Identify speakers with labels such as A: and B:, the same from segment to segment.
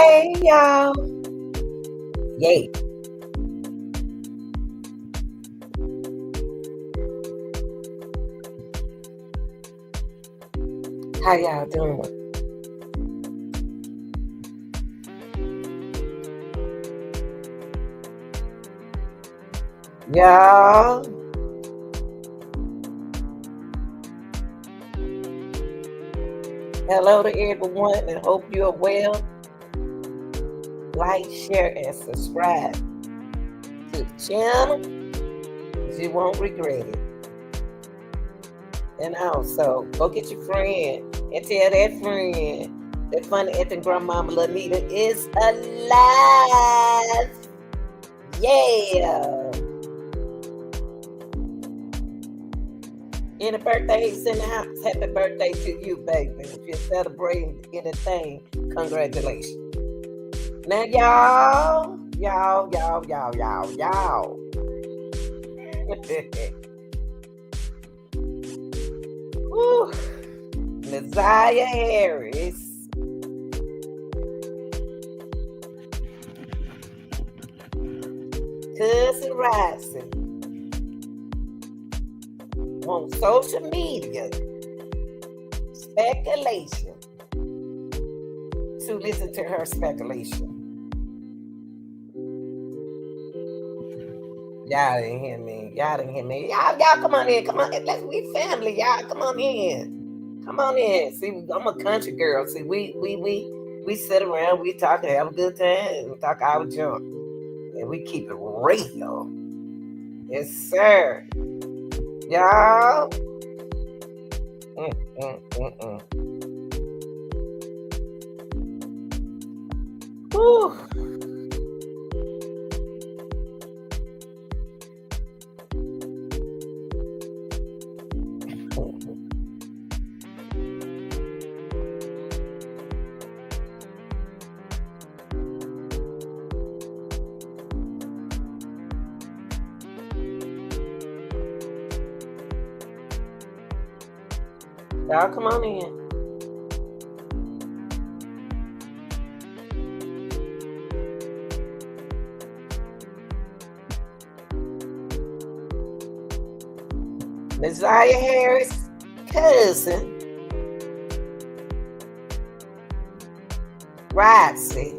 A: Hey y'all. Yay. How y'all doing? Y'all. Hello to everyone and hope you're well. Like, share, and subscribe to the channel because you won't regret it. And also, go get your friend and tell that friend that funny acting grandmama Lanita is alive. Yeah. Any birthdays in the house, happy birthday to you, baby. If you're celebrating anything, congratulations. Now, y'all. Whew. Messiah Harris. Cousin Roxy. On social media. Speculation. To listen to her speculation. Y'all didn't hear me. Y'all come on in. Come on. We family, y'all. Come on in. See, I'm a country girl. See, we sit around, we talk and have a good time, we talk our junk. And we keep it real. Yes, sir. Y'all. Whew. Y'all come on in. Messiah Harris' cousin, Roxy,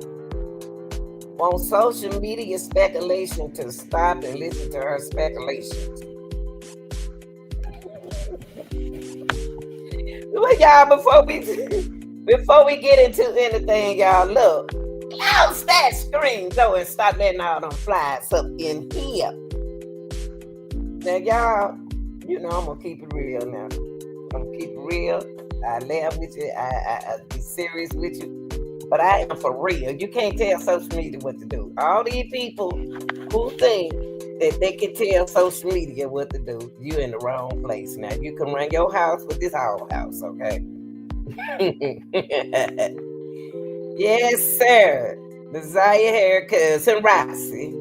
A: on social media speculation to stop and listen to her speculations. Well, y'all, before we get into anything, y'all, look, close that screen though and stop letting all them flies up in here. Now, y'all, you know I'm gonna keep it real now. I'm gonna keep it real. I laugh with you. I be serious with you, but I am for real. You can't tell social media what to do. All these people who think that they can tell social media what to do, you in the wrong place. Now you can run your house with this whole house, okay? Yes, sir. Messiah Harris, cousin Roxy,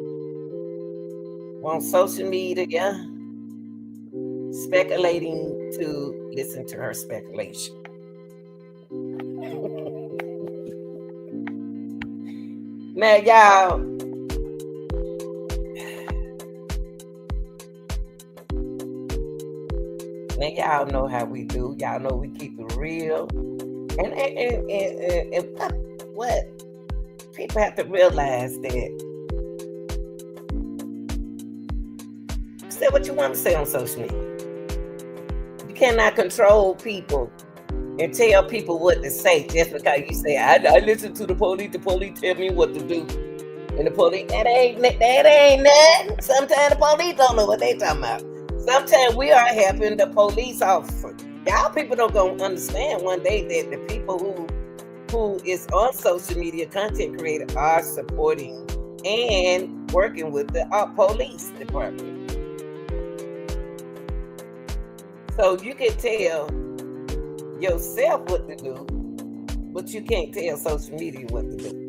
A: on social media, speculating to listen to her speculation. Now, y'all. Now, y'all know how we do. Y'all know we keep it real. And what? People have to realize that. Say what you want to say on social media. You cannot control people and tell people what to say just because you say, I listen to the police tell me what to do. And the police, that ain't nothing. Sometimes the police don't know what they talking about. Sometimes we are helping the police officer. Y'all people don't gonna understand one day that the people who is on social media, content creator, are supporting and working with the police department. So you can tell yourself what to do, but you can't tell social media what to do.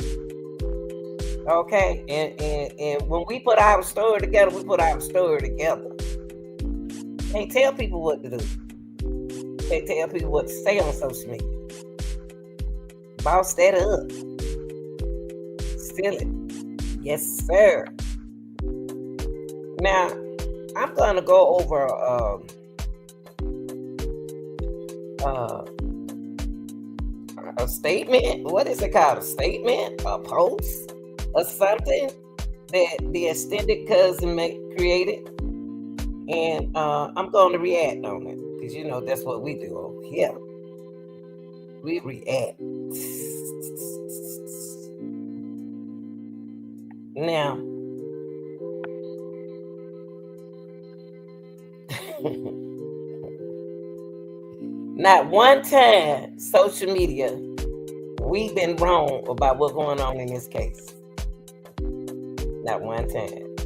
A: Okay, and when we put our story together, we put our story together. Can't tell people what to do. Can't tell people what to say on social media. Boss that up. silly. Yes, sir. Now, I'm going to go over a statement. What is it called? A statement? A post? Or something that the extended cousin created. And I'm going to react on it. Because, you know, that's what we do over here. We react. Now, not one time social media we've been wrong about what's going on in this case. Not one time.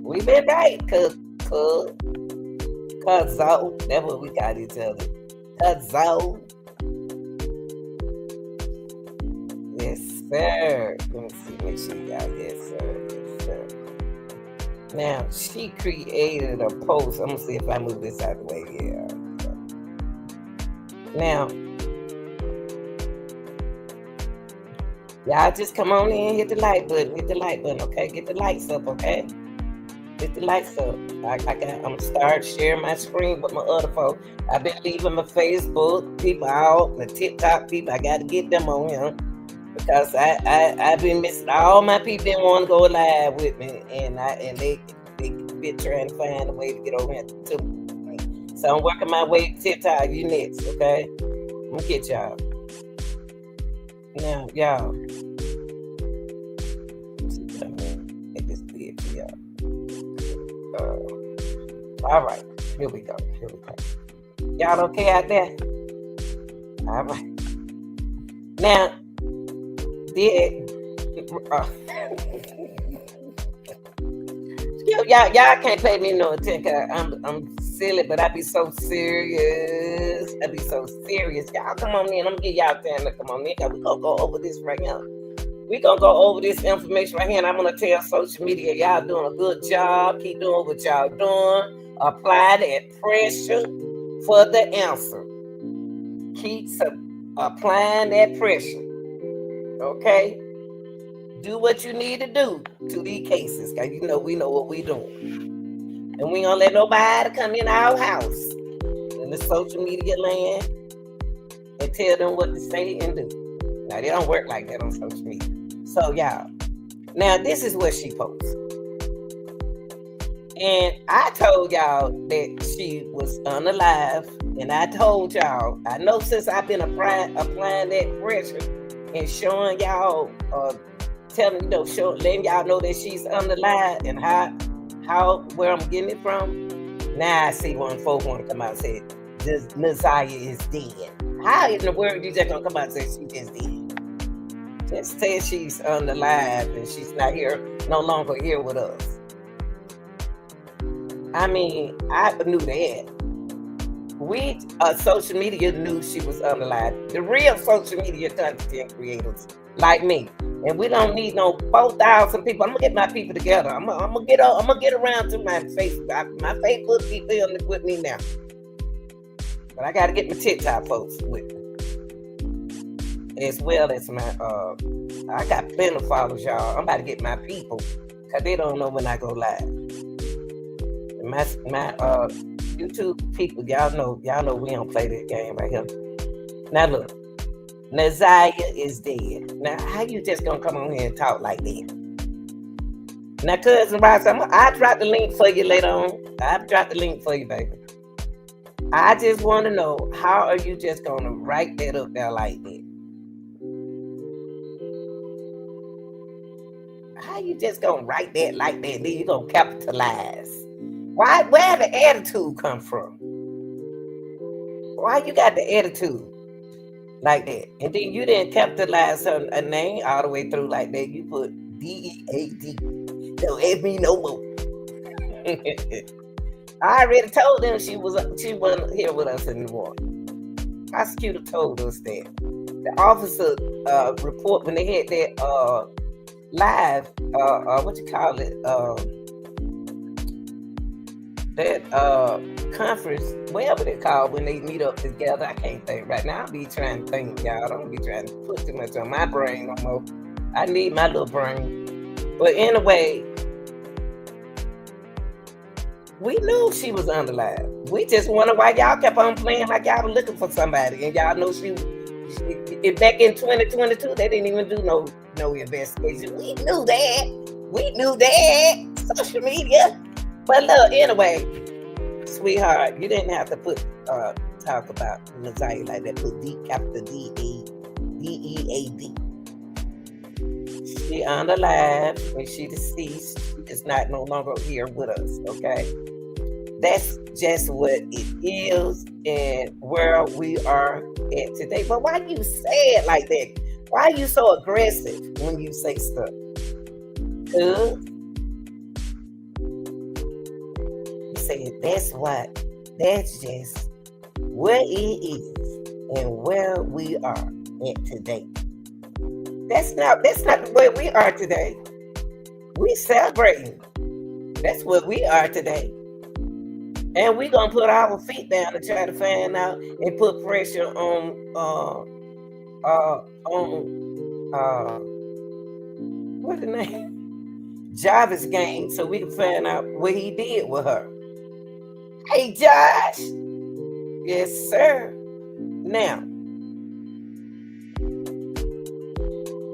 A: We've been right, cuz that's what we got each other. Cuzzo. Yes, sir. Let me see, make sure you got yes, sir. Yes, sir. Now, she created a post. I'm going to see if I move this out of the way. Yeah. Now, y'all just come on in, hit the like button, okay? Get the lights up, okay? Get the lights up. I'm gonna start sharing my screen with my other folks. I've been leaving my Facebook people out, my TikTok people. I got to get them on here because I've been missing. All my people didn't want to go live with me, and they been trying to find a way to get over here to me. So I'm working my way to TikTok. You next, okay? I'm gonna get y'all. Now, y'all. Make this big for y'all. All right, here we go. Y'all okay out there? All right. Now, y'all can't pay me no attention. I'm silly, but I be so serious. Y'all come on in. I'm gonna get y'all time to come on in. We gonna go over this right now. We gonna go over this information right here, and I'm gonna tell social media y'all doing a good job. Keep doing what y'all doing. Apply that pressure for the answer. Keep applying that pressure. Okay? Do what you need to do to these cases, because you know we know what we doing. And we don't let nobody come in our house in the social media land and tell them what to say and do. Now, they don't work like that on social media. So, y'all, now this is what she posts. And I told y'all that she was unalive. And I told y'all, I know since I've been applying that pressure and showing y'all, letting y'all know that she's unalive and where I'm getting it from. Now I see when folks want to come out and say, this Messiah is dead. How in the world you just gonna come out and say she just dead? Just say she's unalive and she's not here, no longer here with us. I mean, I knew that. We, social media knew she was unalive. The real social media content creators like me. And we don't need no 4,000 people. I'm gonna get my people together. I'm gonna get around to my Facebook. My Facebook people with me now. But I gotta get my TikTok folks with me. As well as my I got plenty of followers, y'all. I'm about to get my people because they don't know when I go live. My YouTube people, y'all know we don't play that game right here. Now look, Naziah is dead. Now how you just gonna come on here and talk like that? Now, cousin Roxy, I'll drop the link for you later on. I'll drop the link for you, baby. I just want to know, how are you just gonna write that up there like that? How you just gonna write that like that? Then you gonna capitalize? Where the attitude come from? Why you got the attitude like that? And then you didn't capitalize her a name all the way through like that. You put DEAD. Don't ask me no more. I already told them she wasn't here with us anymore. Prosecutor told us that. The officer report when they had that live that conference, whatever they call when they meet up together. I can't think right now. I'll be trying to think, y'all. Don't be trying to put too much on my brain no more. I need my little brain. But anyway, we knew she was unalive. We just wonder why y'all kept on playing like y'all were looking for somebody, and y'all know she back in 2022 they didn't even do no investigation. We knew that. Social media. But look, anyway, sweetheart, you didn't have to put talk about Messiah like that. Put D capital D-E-A-D. She unalive and she deceased. Is not no longer here with us, okay? That's just what it is and where we are at today. But why you say it like that? Why are you so aggressive when you say stuff? You say that's just where it is and where we are at today. That's not the way we are today. We celebrating. That's what we are today. And we gonna put our feet down to try to find out and put pressure on what's the name? Jarvis Gang, so we can find out what he did with her. Hey Josh. Yes, sir. Now,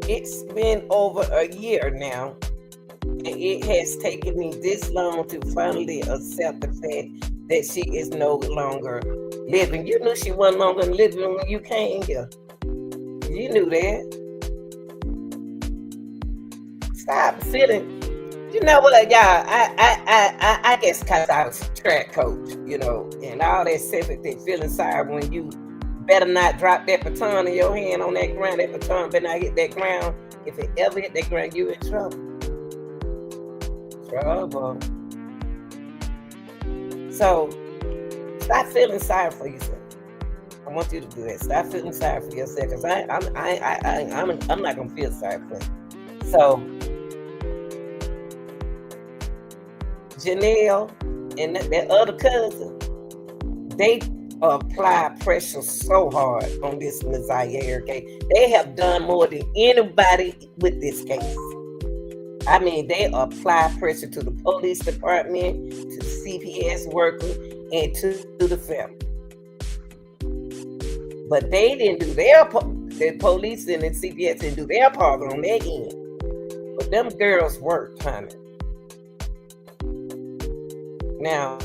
A: it's been over a year now, and it has taken me this long to finally accept the fact that she is no longer living. You knew she wasn't longer living when you came here. You knew that. Stop feeling. You know what, y'all? I guess because I was a track coach, you know, and all that sympathy, feeling sorry when you better not drop that baton in your hand on that ground. That baton better not hit that ground. If it ever hit that ground, you in trouble. So stop feeling sorry for yourself. I want you to do that. Stop feeling sorry for yourself, because I'm not gonna feel sorry for you. So Janelle and that other cousin, they apply pressure so hard on this Messiah case. They have done more than anybody with this case. I mean, they apply pressure to the police department, to the CPS worker, and to the family. But they didn't do their part. The police and the CPS didn't do their part on their end. But them girls worked, honey. Now,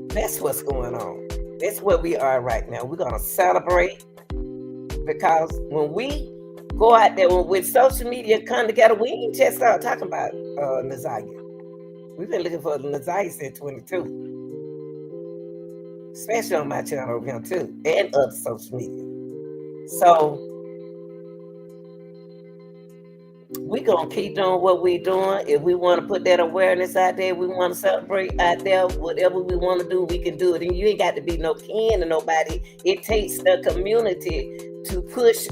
A: that's what's going on. That's where we are right now. We're going to celebrate, because when we go out there, when social media come together, we ain't just start talking about Messiah. We've been looking for Messiah since 22. Especially on my channel over here too, and other social media. So we're going to keep doing what we're doing. If we want to put that awareness out there, we want to celebrate out there, whatever we want to do, we can do it. And you ain't got to be no kin to nobody. It takes the community to push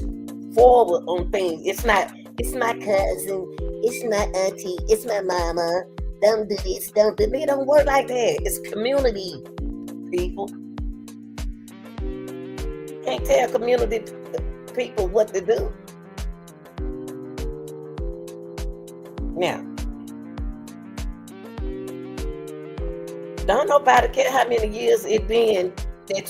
A: forward on things. It's my cousin, it's my auntie, it's my mama. Don't do this, don't do that. It don't work like that. It's community, people. You can't tell community people what to do. Now, don't nobody care how many years it been that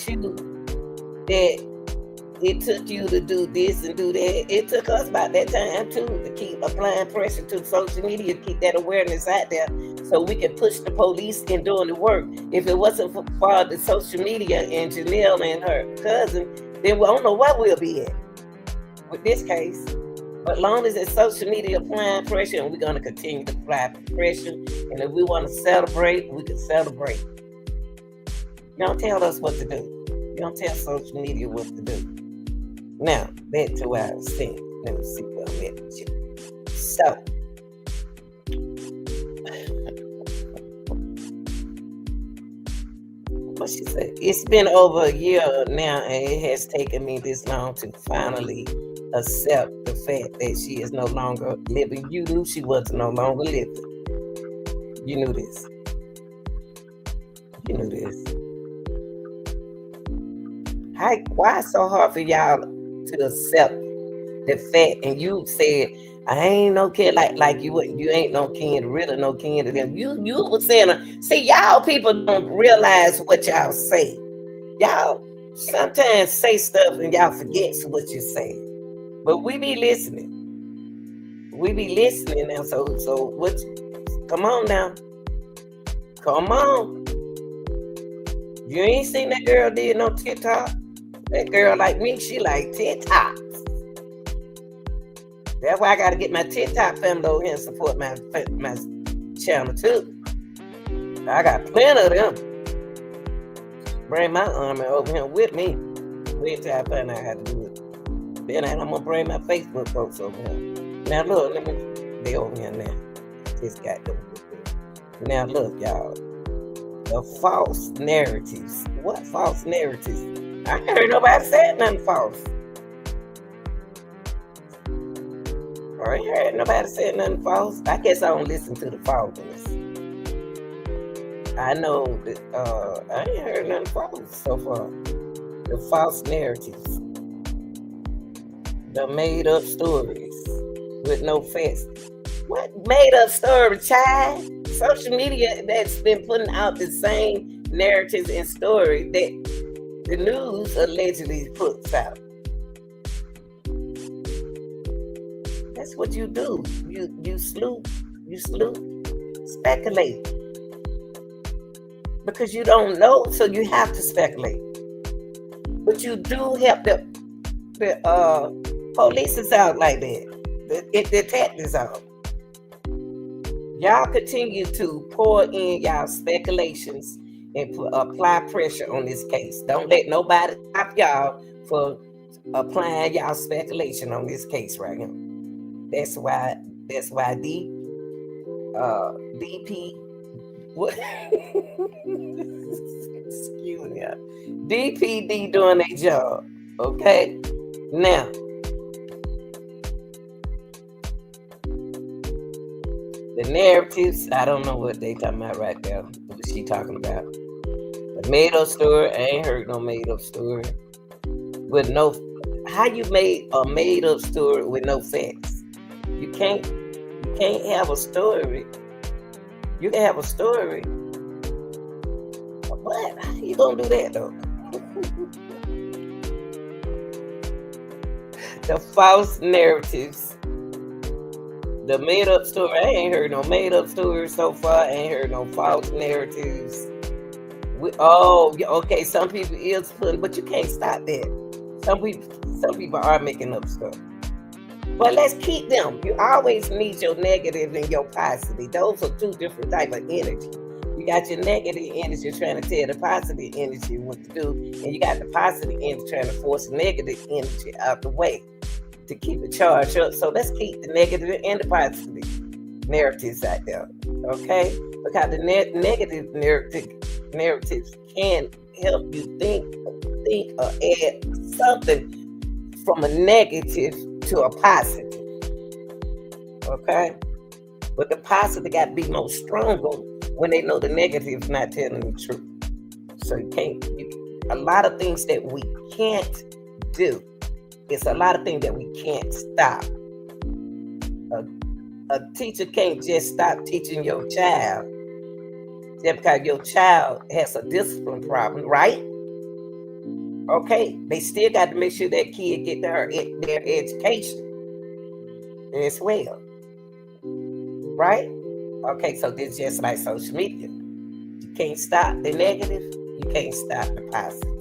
A: it took you to do this and do that. It took us about that time too to keep applying pressure to social media, to keep that awareness out there, so we can push the police in doing the work. If it wasn't for the social media and Janelle and her cousin, then we don't know what we'll be at with this case. But long as it's social media applying pressure, and we're going to continue to apply pressure, and if we want to celebrate, we can celebrate. You don't tell us what to do. You don't tell social media what to do. Now, back to what I was saying. Let me see what I'm at with you. So, what she said? It's been over a year now, and it has taken me this long to finally accept the fact that she is no longer living. You knew she was no longer living. You knew this. You knew this. Why it's so hard for y'all to accept the fact. And you said, I ain't no kid like you wouldn't. You ain't no kin, really no kin to them. You was saying, see, y'all people don't realize what y'all say. Y'all sometimes say stuff and y'all forgets what you say. But we be listening. We be listening now. So what? Come on now. Come on. You ain't seen that girl did no TikTok. That girl like me, she like TikTok. That's why I gotta get my TikTok family over here and support my channel too. I got plenty of them. Bring my army over here with me. Wait till I find out how to do it. Then I'm gonna bring my Facebook folks over here. Now look, they over here now. Just got them. Now look, y'all. The false narratives. What false narratives? I ain't heard nobody say nothing false. I ain't heard nobody say nothing false. I guess I don't listen to the falseness. I know that I ain't heard nothing false so far. The false narratives. The made up stories with no facts. What made up story, child? Social media that's been putting out the same narratives and stories that the news allegedly puts out. That's what you do. You sleuth, speculate. Because you don't know, so you have to speculate. But you do help the police is out like that. The detectives out. Y'all continue to pour in y'all speculations and apply pressure on this case. Don't let nobody stop y'all for applying y'all speculation on this case right here. That's why DP what excuse me, DPD doing their job. Okay, now the narratives, I don't know what they talking about right there. What she talking about? The made up story. I ain't heard no made up story with no. How you made a made up story with no facts? You can't have a story. You can have a story. What? How you gonna do that though? The false narratives. The made up story. I ain't heard no made up stories so far. I ain't heard no false narratives. Okay. Some people is putting, but you can't stop that. Some people are making up stuff. But let's keep them. You always need your negative and your positive. Those are two different types of energy. You got your negative energy trying to tell the positive energy what to do, and you got the positive energy trying to force the negative energy out the way to keep the charge up. So let's keep the negative and the positive narratives out there, okay? Because the negative narratives can help you think or add something from a negative to a positive, okay? But the positive got to be more stronger when they know the negative is not telling the truth. So a lot of things that we can't do. It's a lot of things that we can't stop. A teacher can't just stop teaching your child just because your child has a discipline problem, right? Okay, they still got to make sure that kid get their education as well, right? Okay, so this is just like social media. You can't stop the negative, you can't stop the positive.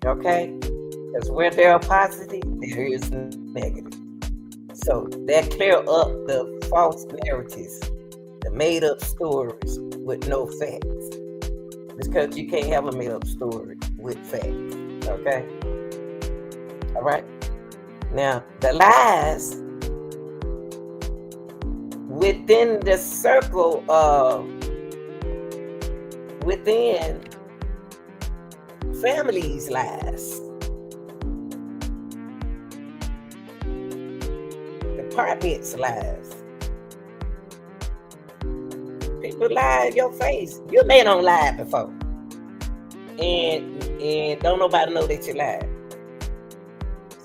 A: Okay? Because where there are positive, there is negative. So that clear up the false narratives, the made up stories with no facts. Because you can't have a made up story with facts. Okay? All right? Now, the lies within the circle of within families' lies. Departments' lies. People lie in your face. You may not lie before. And don't nobody know that you lied.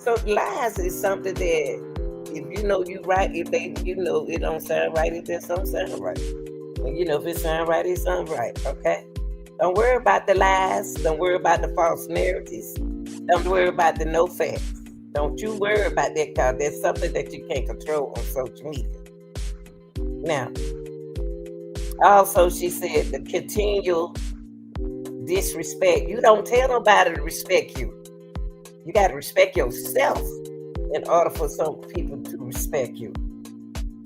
A: So lies is something that if you know you right, if they it don't sound right, it just don't sound right. And if it sound right, it sound right. Okay. Don't worry about the lies. Don't worry about the false narratives. Don't worry about the no facts. Don't you worry about that, because that's something that you can't control on social media. Now, also she said the continual disrespect. You don't tell nobody to respect you. You got to respect yourself in order for some people to respect you.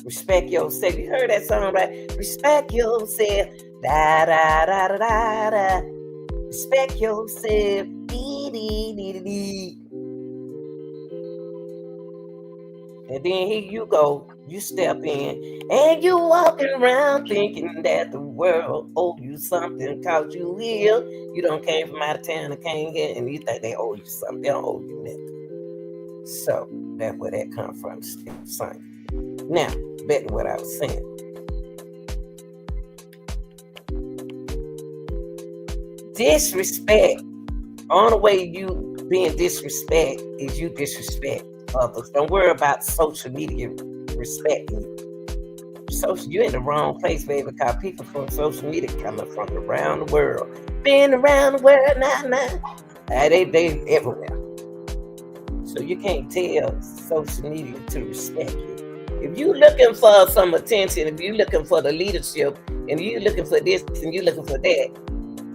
A: Respect yourself. You heard that song, right? Respect yourself. Da da da da da da. Respect yourself. Dee dee dee dee dee. And then here you go. You step in and you walking around thinking that the world owe you something because you here. You done came from out of town and came here and you think they owe you something. They don't owe you nothing. So that's where that comes from, son. Now, back to what I was saying. Disrespect. Only way you being disrespect is you disrespect others. Don't worry about social media respecting you. You're in the wrong place, baby, because people from social media coming from around the world. Been around the world now. They everywhere. So you can't tell social media to respect you. If you're looking for some attention, if you're looking for the leadership, and you're looking for this and you're looking for that,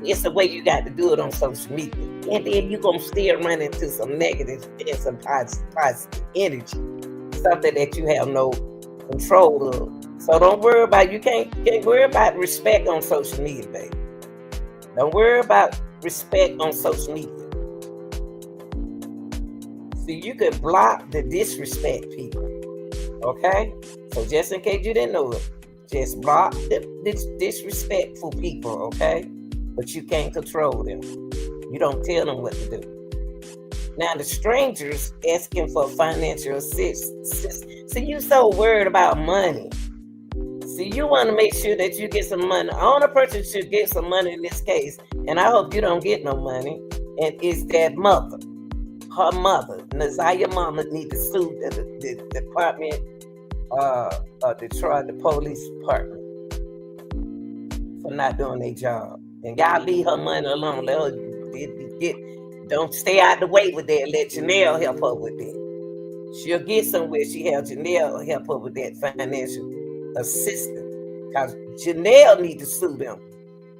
A: it's the way you got to do it on social media. And then you're going to still run into some negative and some positive energy, something that you have no control of. So don't worry about, you can't worry about respect on social media, baby. Don't worry about respect on social media. See, you can block the disrespect people. Okay? So just in case you didn't know it, just block the disrespectful people, okay? But you can't control them. You don't tell them what to do. Now the strangers asking for financial assistance. See, you so worried about money. See, you want to make sure that you get some money. Only person should get some money in this case, and I hope you don't get no money, and it's that mother. Her mother, Naziah mama, need to sue the department, Detroit, the police department, for not doing their job. And y'all leave her money alone. Let her don't stay out the way with that. Let Janelle help her with that. She'll get somewhere. She have Janelle help her with that financial assistance. Because Janelle need to sue them.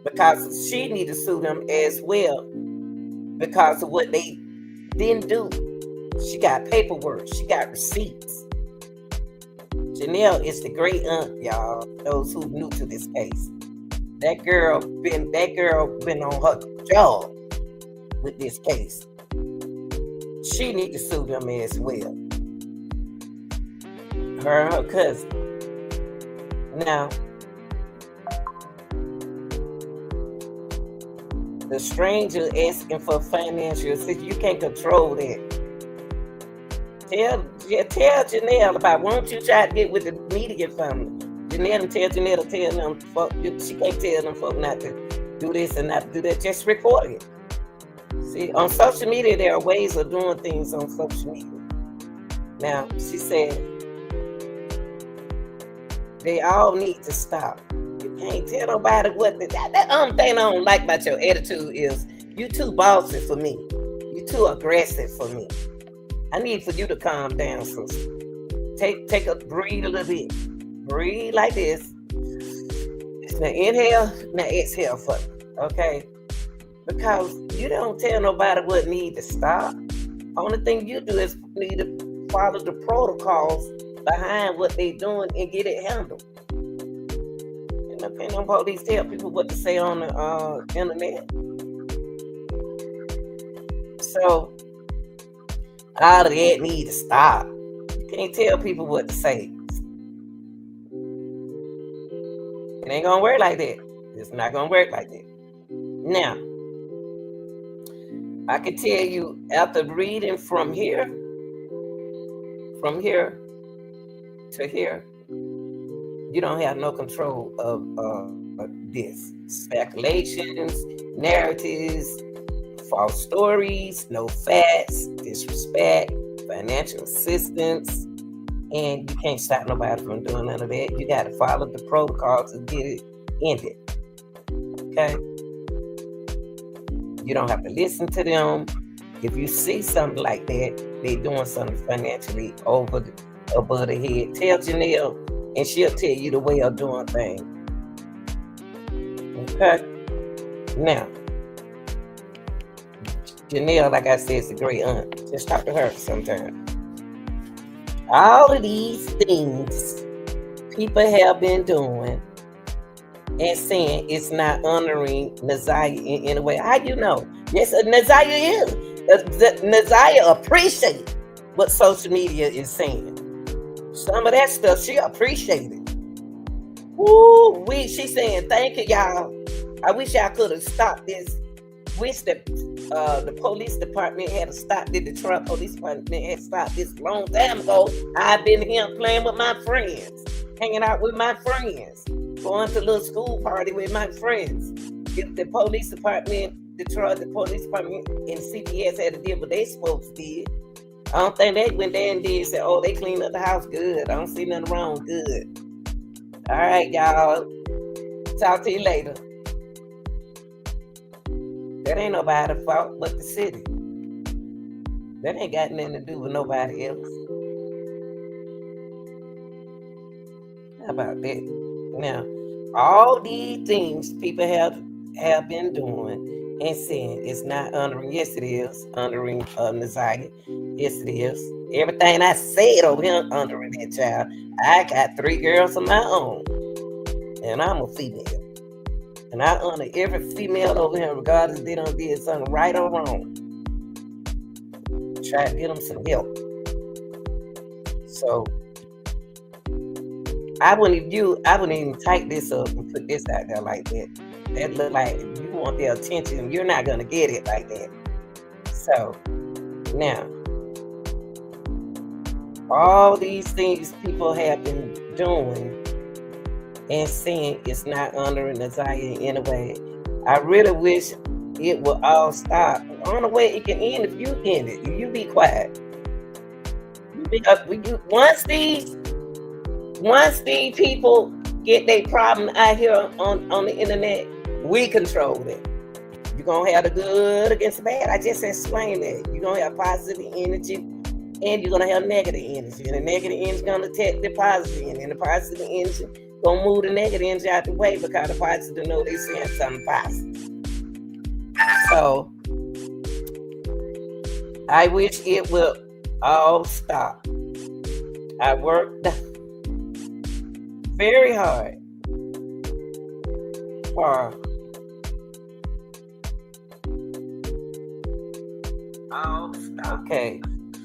A: Because she need to sue them as well. Because of what they didn't do. She got paperwork. She got receipts. Janelle is the great aunt, y'all. Those who new to this case. That girl been on her job with this case. She need to sue them as well. Her and her cousin. Now, the stranger asking for financial assistance, you can't control that. Tell Janelle about, won't you try to get with the media family? Janelle tell them, she can't tell them folk not to do this and not to do that. Just report it. See, on social media, there are ways of doing things on social media. Now, she said, they all need to stop. You can't tell nobody what that thing I don't like about your attitude is you too bossy for me. You too aggressive for me. I need for you to calm down, sister. Breathe a little bit. Breathe like this. Now inhale, now exhale for me. Okay? Because you don't tell nobody what need to stop. Only thing you do is need to follow the protocols behind what they doing and get it handled. You know, can't no police tell people what to say on the internet. So all of that need to stop. You can't tell people what to say. It ain't gonna work like that. It's not gonna work like that. Now, I can tell you after reading from here to here, you don't have no control of this. Speculations, narratives, false stories, no facts, disrespect. financial assistance, and you can't stop nobody from doing none of that. You got to follow the protocol to get it ended. Okay? You don't have to listen to them. If you see something like that, they doing something financially above the head, tell Janelle, and she'll tell you the way of doing things. Okay? Now, Janelle, like I said, is a great aunt. Just talk to her sometime. All of these things people have been doing and saying it's not honoring Naziah in any way. How you know? Yes, Naziah is. Naziah appreciates what social media is saying. Some of that stuff she appreciated. Woo, she's saying, thank you, y'all. I wish y'all could have stopped this. Wish that the police department had stopped it. The Detroit Police Department had stopped this a long time ago. I've been here playing with my friends, hanging out with my friends, going to a little school party with my friends. If the police department, Detroit, the police department and CPS had to deal with they supposed to did. I don't think they went there and did say, oh, they cleaned up the house good. I don't see nothing wrong. Good. All right, y'all. Talk to you later. That ain't nobody's fault but the city. That ain't got nothing to do with nobody else. How about that? Now, all these things people have been doing and saying it's not honoring. Yes, it is honoring Naziah. Yes, it is. Everything I said over here honoring that child. I got 3 girls of my own, and I'm a female. And I honor every female over here, regardless if they done did something right or wrong. Try to get them some help. So I wouldn't even type this up and put this out there like that. That look like if you want their attention, you're not gonna get it like that. So now, all these things people have been doing and saying it's not honoring Naziah in any way. I really wish it would all stop. The only way it can end if you end it. If you be quiet. Once these people get their problem out here on the internet, we control it. You're going to have the good against the bad. I just explained that. You're going to have positive energy and you're going to have negative energy. And the negative energy is going to attack the positive energy. And the positive energy going to move the negative energy out the way because the positive know they're saying something positive. So, I wish it will all stop. I worked very hard for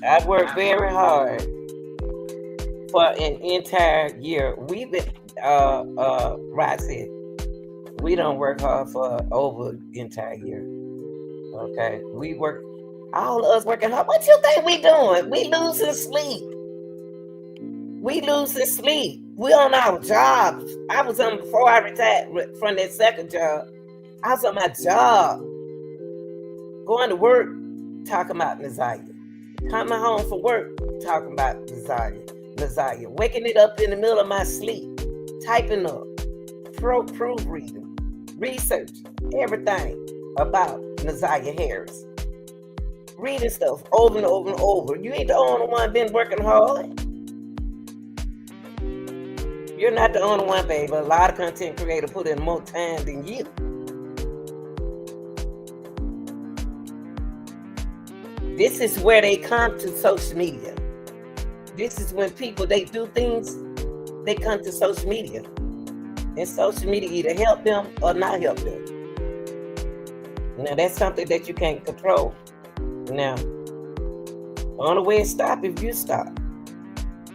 A: I worked very hard for an entire year. We've been Roxy, we don't work hard for over the entire year. Okay, we work, all of us working hard. What you think we doing? We losing sleep. We on our jobs. I was on before I retired from that second job. I was on my job, going to work, talking about Naziah. Coming home from work, talking about Naziah. Waking it up in the middle of my sleep, typing up, proofreading, research, everything about Naziah Harris. Reading stuff over and over and over. You ain't the only one been working hard. You're not the only one, baby. A lot of content creators put in more time than you. This is where they come to social media. This is when people, they do things, they come to social media. And social media either help them or not help them. Now, that's something that you can't control. Now, the only way to stop if you stop.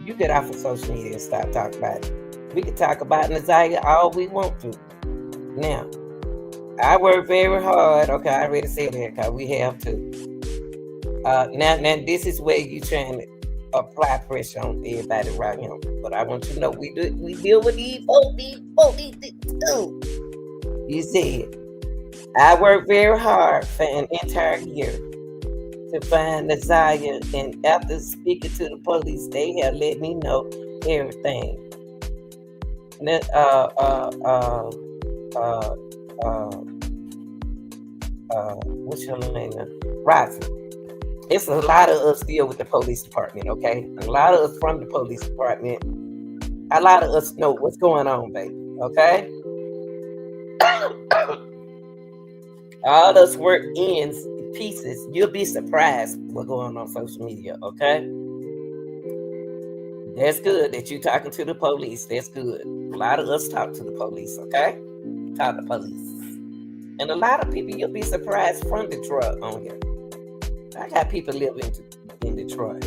A: You get off of social media and stop talking about it. We can talk about Naziah all we want to. Now, I work very hard. Okay, I already said that because we have to. Now, this is where you trying to apply pressure on everybody around him. But I want you to know we deal with these two. You said, I worked very hard for an entire year to find Nazaya, and after speaking to the police, they have let me know everything. What's your name now? Roxy. It's a lot of us deal with the police department, okay? A lot of us from the police department. A lot of us know what's going on, baby, okay? All us work ends pieces. You'll be surprised what's going on social media, okay? That's good that you talking to the police. That's good. A lot of us talk to the police, okay? Talk to police. And a lot of people, you'll be surprised from Detroit on here. I got people living in Detroit.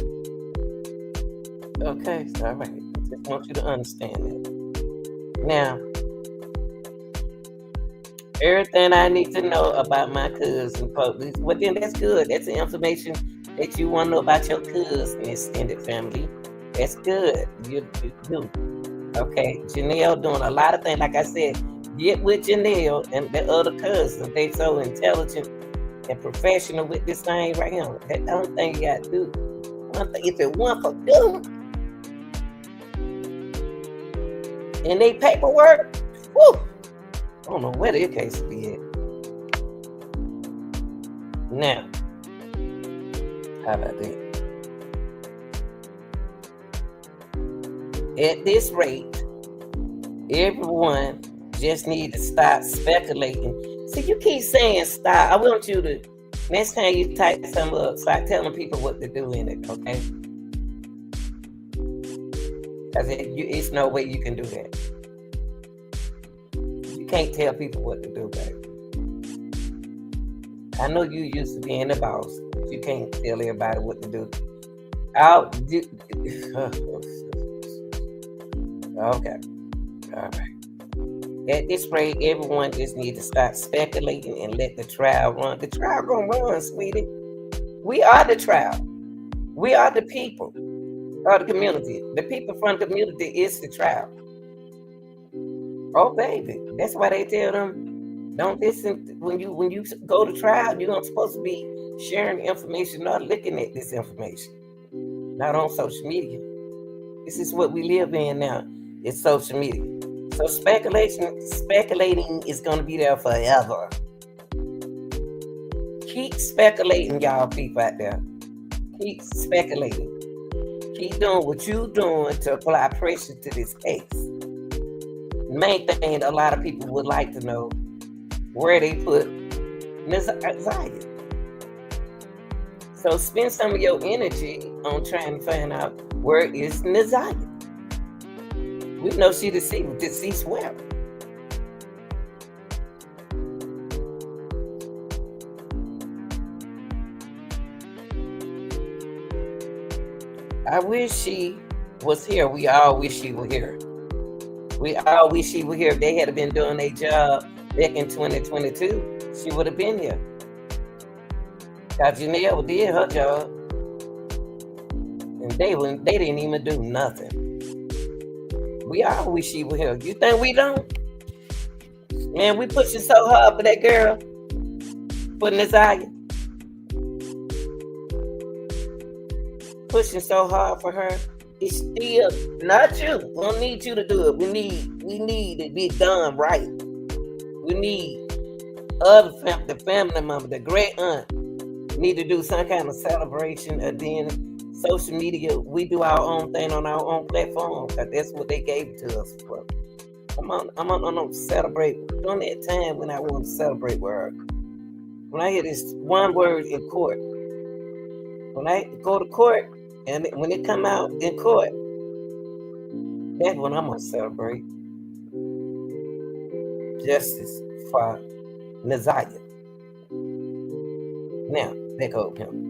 A: Okay, all right. I just want you to understand that. Now, everything I need to know about my cousin, police. Well, then that's good. That's the information that you want to know about your cousin extended family. That's good. You do. Okay, Janelle doing a lot of things. Like I said, get with Janelle and the other cousins. They so intelligent and professional with this thing right here. That's the only thing you got to do. One thing, if it weren't for them and they paperwork, whoo, I don't know where their case will be at. Now, how about that? At this rate, everyone just need to stop speculating. See, you keep saying stop. I want you to, next time you type something up, start telling people what to do in it, okay? Because it's no way you can do that. You can't tell people what to do, baby. I know you used to being the boss, but you can't tell everybody what to do. Okay. All right. At this rate, everyone just needs to stop speculating and let the trial run. The trial gonna run, sweetie. We are the trial. We are the people of the community. The people from the community is the trial. Oh, baby. That's why they tell them, don't listen. When you go to trial, you're not supposed to be sharing information, not looking at this information. Not on social media. This is what we live in now. It's social media. So speculating is going to be there forever. Keep speculating, y'all people out there. Keep speculating. Keep doing what you're doing to apply pressure to this case. Main thing a lot of people would like to know, where they put Nazaya. So spend some of your energy on trying to find out where is Nazaya. We know she deceased well. I wish she was here. We all wish she were here. We all wish she were here. If they had been doing their job back in 2022, she would have been here. Because Janelle did her job. And they didn't even do nothing. We all wish she were here. You think we don't? Man, we pushing so hard for that girl. For Nazaya. Pushing so hard for her. It's still not you. We don't need you to do it. We need it to be done right. We need the family member, the great aunt, need to do some kind of celebration, and then social media, we do our own thing on our own platform, because that's what they gave it to us for. I'm on celebrate during that time when I want to celebrate with her. When I hear this one word in court, when I go to court and when it come out in court, that's when I'm gonna celebrate justice for Nazaya. Now, back up him.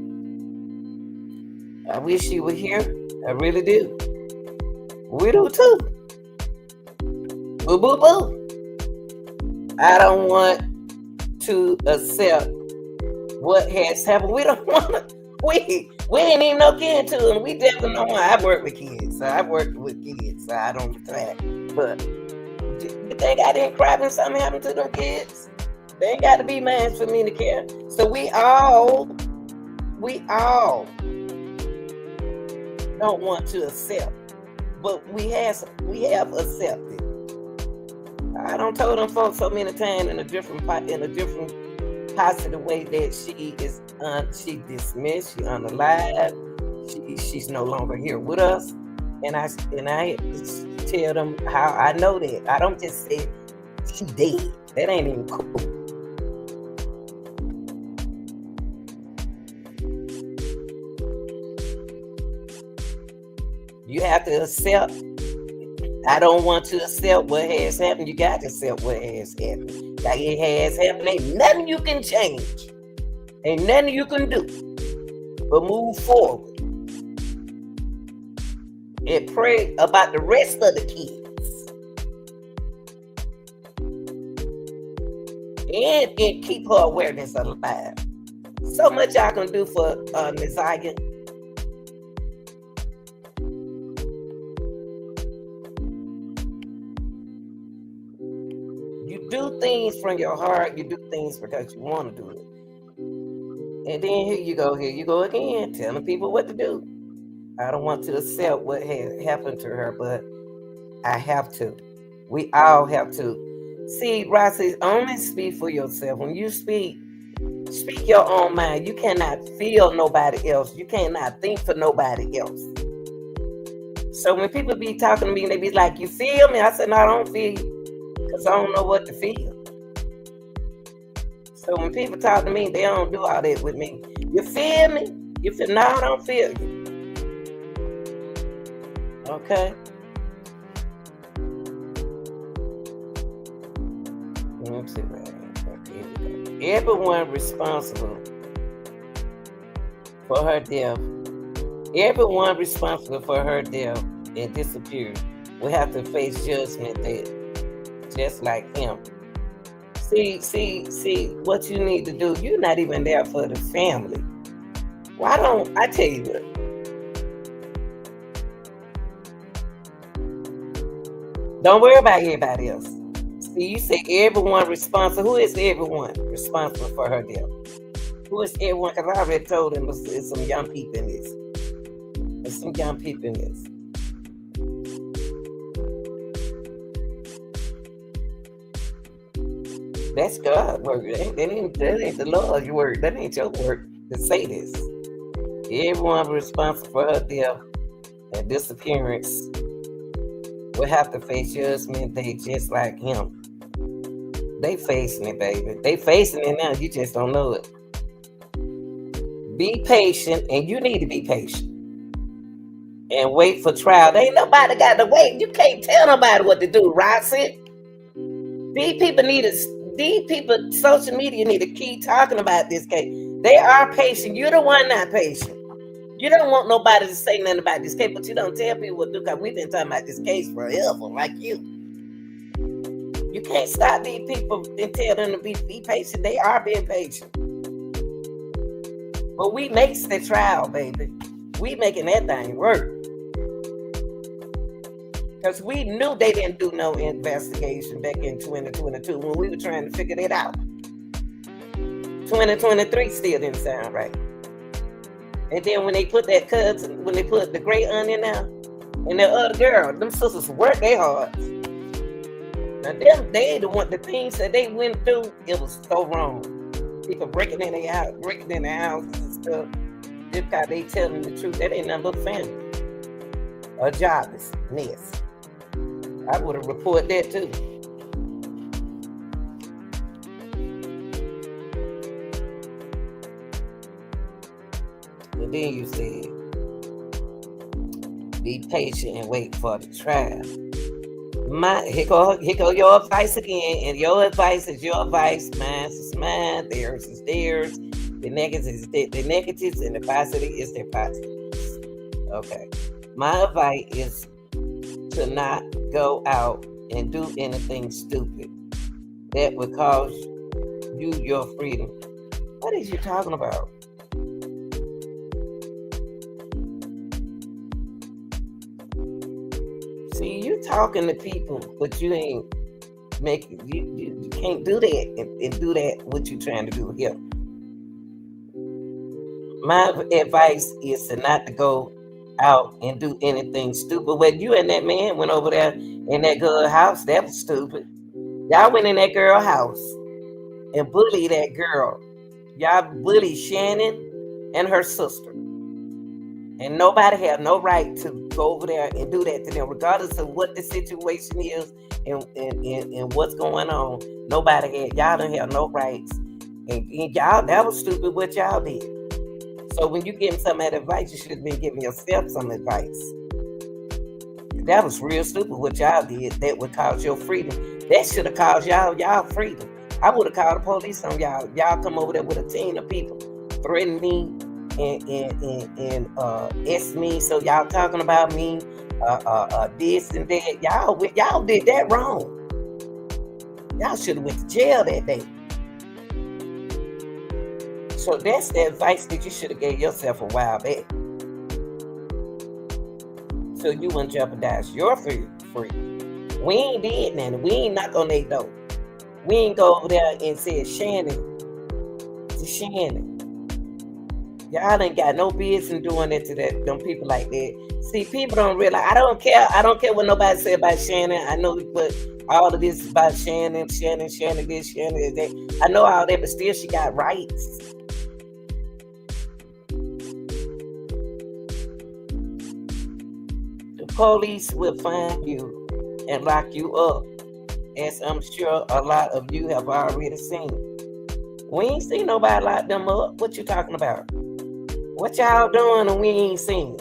A: I wish she were here. I really do. We do too. Boo, boo, boo. I don't want to accept what has happened. We don't want to. We didn't even know kids to them. We definitely know why. I work with kids. So I worked with kids. So I don't track. But you think I didn't cry when something happened to them kids? They ain't got to be mad for me to care. So we all We all don't want to accept, but we have accepted. I don't told them folks so many times in a different positive way that she dismissed, she unalive, she's no longer here with us, and I tell them how I know that. I don't just say she dead. That ain't even cool. You have to accept. I don't want to accept what has happened. You got to accept what has happened. Like it has happened. Ain't nothing you can change. Ain't nothing you can do but move forward and pray about the rest of the kids. And keep her awareness alive. So much I can do for Nizaya. You do things from your heart. You do things because you want to do it. And then here you go again, telling people what to do. I don't want to accept what has happened to her, but I have to. We all have to. See, Roxy, only speak for yourself. When you speak your own mind. You cannot feel nobody else. You cannot think for nobody else. So when people be talking to me and they be like, you feel me? I said, no, I don't feel you, because I don't know what to feel. So when people talk to me, they don't do all that with me. You feel me? You feel? No, I don't feel you. Okay. Let me see that. Everyone responsible for her death. Everyone responsible for her death and disappearance will have to face judgment that just like him. See, what you need to do, you're not even there for the family. Why don't I tell you what? Don't worry about everybody else. See, you say everyone responsible. Who is everyone responsible for her death? Who is everyone? Because I already told them there's some young people in this. There's some young people in this. That's God's word. That ain't the Lord's word. That ain't your word to say this. Everyone responsible for her death and disappearance will have to face judgment day just like him. They facing it, baby. They facing it now. You just don't know it. Be patient, and you need to be patient. And wait for trial. There ain't nobody got to wait. You can't tell nobody what to do, Roxy. These people, social media need to keep talking about this case. They are patient. You're the one not patient. You don't want nobody to say nothing about this case, but you don't tell people what to do, because we've been talking about this case forever, like you. You can't stop these people and tell them to be patient. They are being patient. But we makes the trial, baby. We making that thing work. Because we knew they didn't do no investigation back in 2022 when we were trying to figure that out. 2023 still didn't sound right. And then when they put when they put the great onion out, and the other girl, them sisters worked their hearts. Now the things that they went through, it was so wrong. People breaking in their houses and stuff. Just because they telling the truth, that ain't nothing but family. Or joblessness. I would have reported that too. And then you said, be patient and wait for the trial. Here go your advice again, and your advice is your advice. Mine is mine. Theirs is theirs. The negatives is the negatives, and the positive is their positives. Okay. My advice is to not go out and do anything stupid that would cause you your freedom. What is you talking about? See, you talking to people, but you ain't making. You can't do that and do that what you trying to do here. My advice is to not to go out and do anything stupid. When you and that man went over there in that girl house, that was stupid. Y'all went in that girl house and bullied that girl. Y'all bullied Shannon and her sister. And nobody had no right to go over there and do that to them, regardless of what the situation is and what's going on. Nobody had, y'all don't have no rights. And y'all, that was stupid what y'all did. So when you give some advice, you should have been giving yourself some advice. That was real stupid what y'all did. That would cause your freedom. That should have caused y'all freedom. I would have called the police on y'all. Y'all come over there with a team of people, threaten me and ask me. So y'all talking about me, this and that. Y'all did that wrong. Y'all should have went to jail that day. So that's the advice that you should have gave yourself a while back. So you wouldn't jeopardize your freedom. We ain't did nothing. We ain't knock on their door. We ain't go over there and say Shannon to Shannon. Y'all ain't got no business doing it to them people like that. See, people don't realize. I don't care what nobody say about Shannon. I know what all of this is about Shannon this, Shannon that. I know all that, but still she got rights. The police will find you and lock you up, as I'm sure a lot of you have already seen. We ain't seen nobody lock them up. What you talking about? What y'all doing and we ain't seen?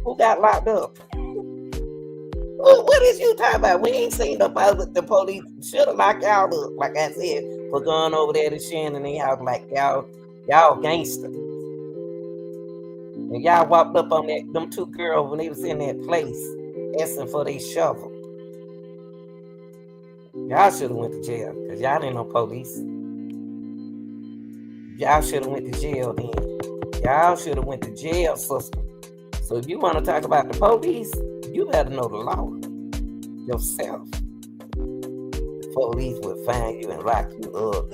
A: Who got locked up? What is you talking about? We ain't seen nobody, but the police should have locked y'all up, like I said, for going over there to Shannon and y'all like y'all gangster. And y'all walked up on them two girls when they was in that place asking for their shovel. Y'all should have went to jail, because y'all ain't no police. Y'all should have went to jail then. Y'all should have went to jail, sister. So if you want to talk about the police, you better know the law yourself. The police will find you and lock you up.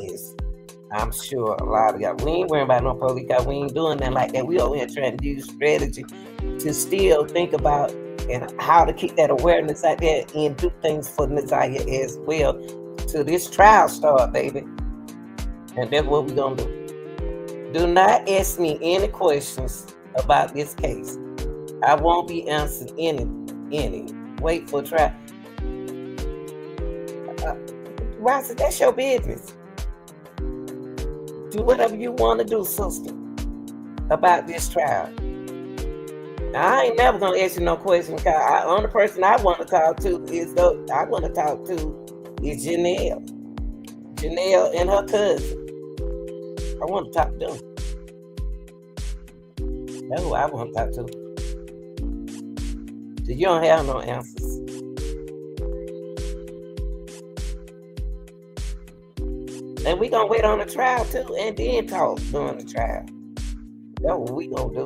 A: I'm sure a lot of y'all. We ain't worrying about no police, because we ain't doing nothing like that. We over here trying to use strategy to still think about and how to keep that awareness out there and do things for Nasiah as well. Till this trial start, baby. And that's what we're gonna do. Do not ask me any questions about this case. I won't be answering any. Wait for trial. Roxy, that's your business. Do whatever you want to do, sister, about this trial. Now, I ain't never gonna ask you no questions, because the only person I want to talk to is Janelle. Janelle and her cousin. I want to talk to them. That's who I want to talk to. So you don't have no answers. And we gonna wait on the trial too, and then talk during the trial. That's what we gonna do.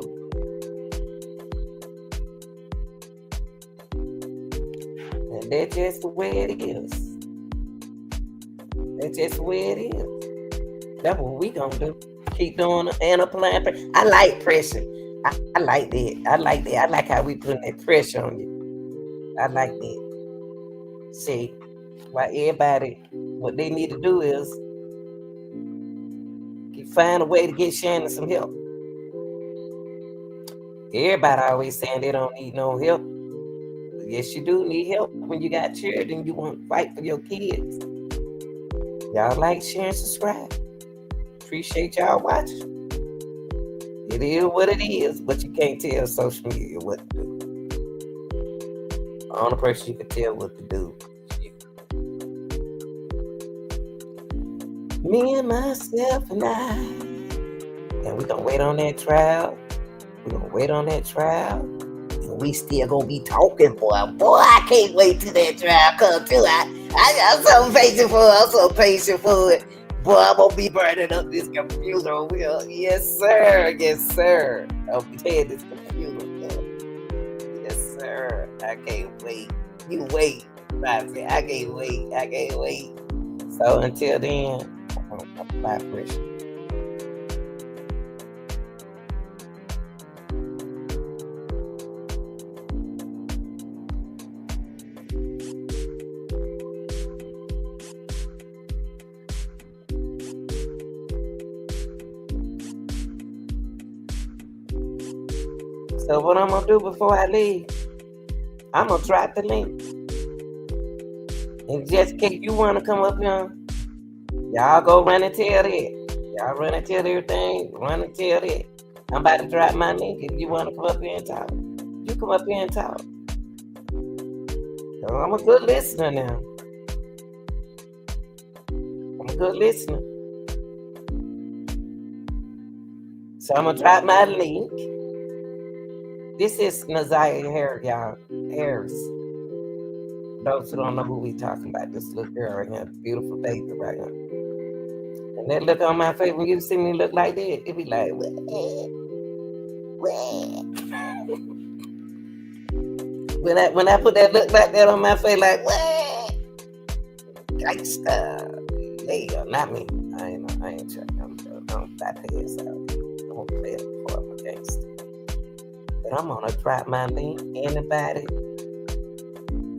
A: And that's just the way it is. That's just the way it is. That's what we gonna do. Keep doing and applying pressure. I like pressure. I like that. I like that. I like how we putting that pressure on you. I like that. See, why everybody, what they need to do is find a way to get Shannon some help. Everybody always saying they don't need no help. But yes, you do need help when you got children. You want to fight for your kids. Y'all like, share, and subscribe. Appreciate y'all watching. It is what it is, but you can't tell social media what to do. The only person you can tell what to do is you. Me and myself and I. And we're going to wait on that trial. We're going to wait on that trial. And we still going to be talking, boy. Boy, I can't wait till that trial come too. I'm so patient for it. I'm so patient for it. Boy, I'm going to be burning up this computer. Yes, sir. Yes, sir. I'll be tearing this computer up. Yes, sir. I can't wait. You wait. I can't wait. I can't wait. So until then, I'm going to apply pressure. So what I'm gonna do before I leave, I'm gonna drop the link. And just in case you wanna come up here, y'all go run and tell that. Y'all run and tell everything, run and tell that. I'm about to drop my link. If you wanna come up here and talk, you come up here and talk. So I'm a good listener now. I'm a good listener. So I'm gonna drop my link. This is Naziah Harris. Those who don't know who we talking about, this little girl right here, beautiful baby right here. And that look on my face, when you see me look like that, it be like, what? When I put that look like that on my face, like, what? Gangsta. Yeah, not me. I ain't trying. I'm bypass out. I won't play it for I'm a gangster. But I'm gonna drop my link. Anybody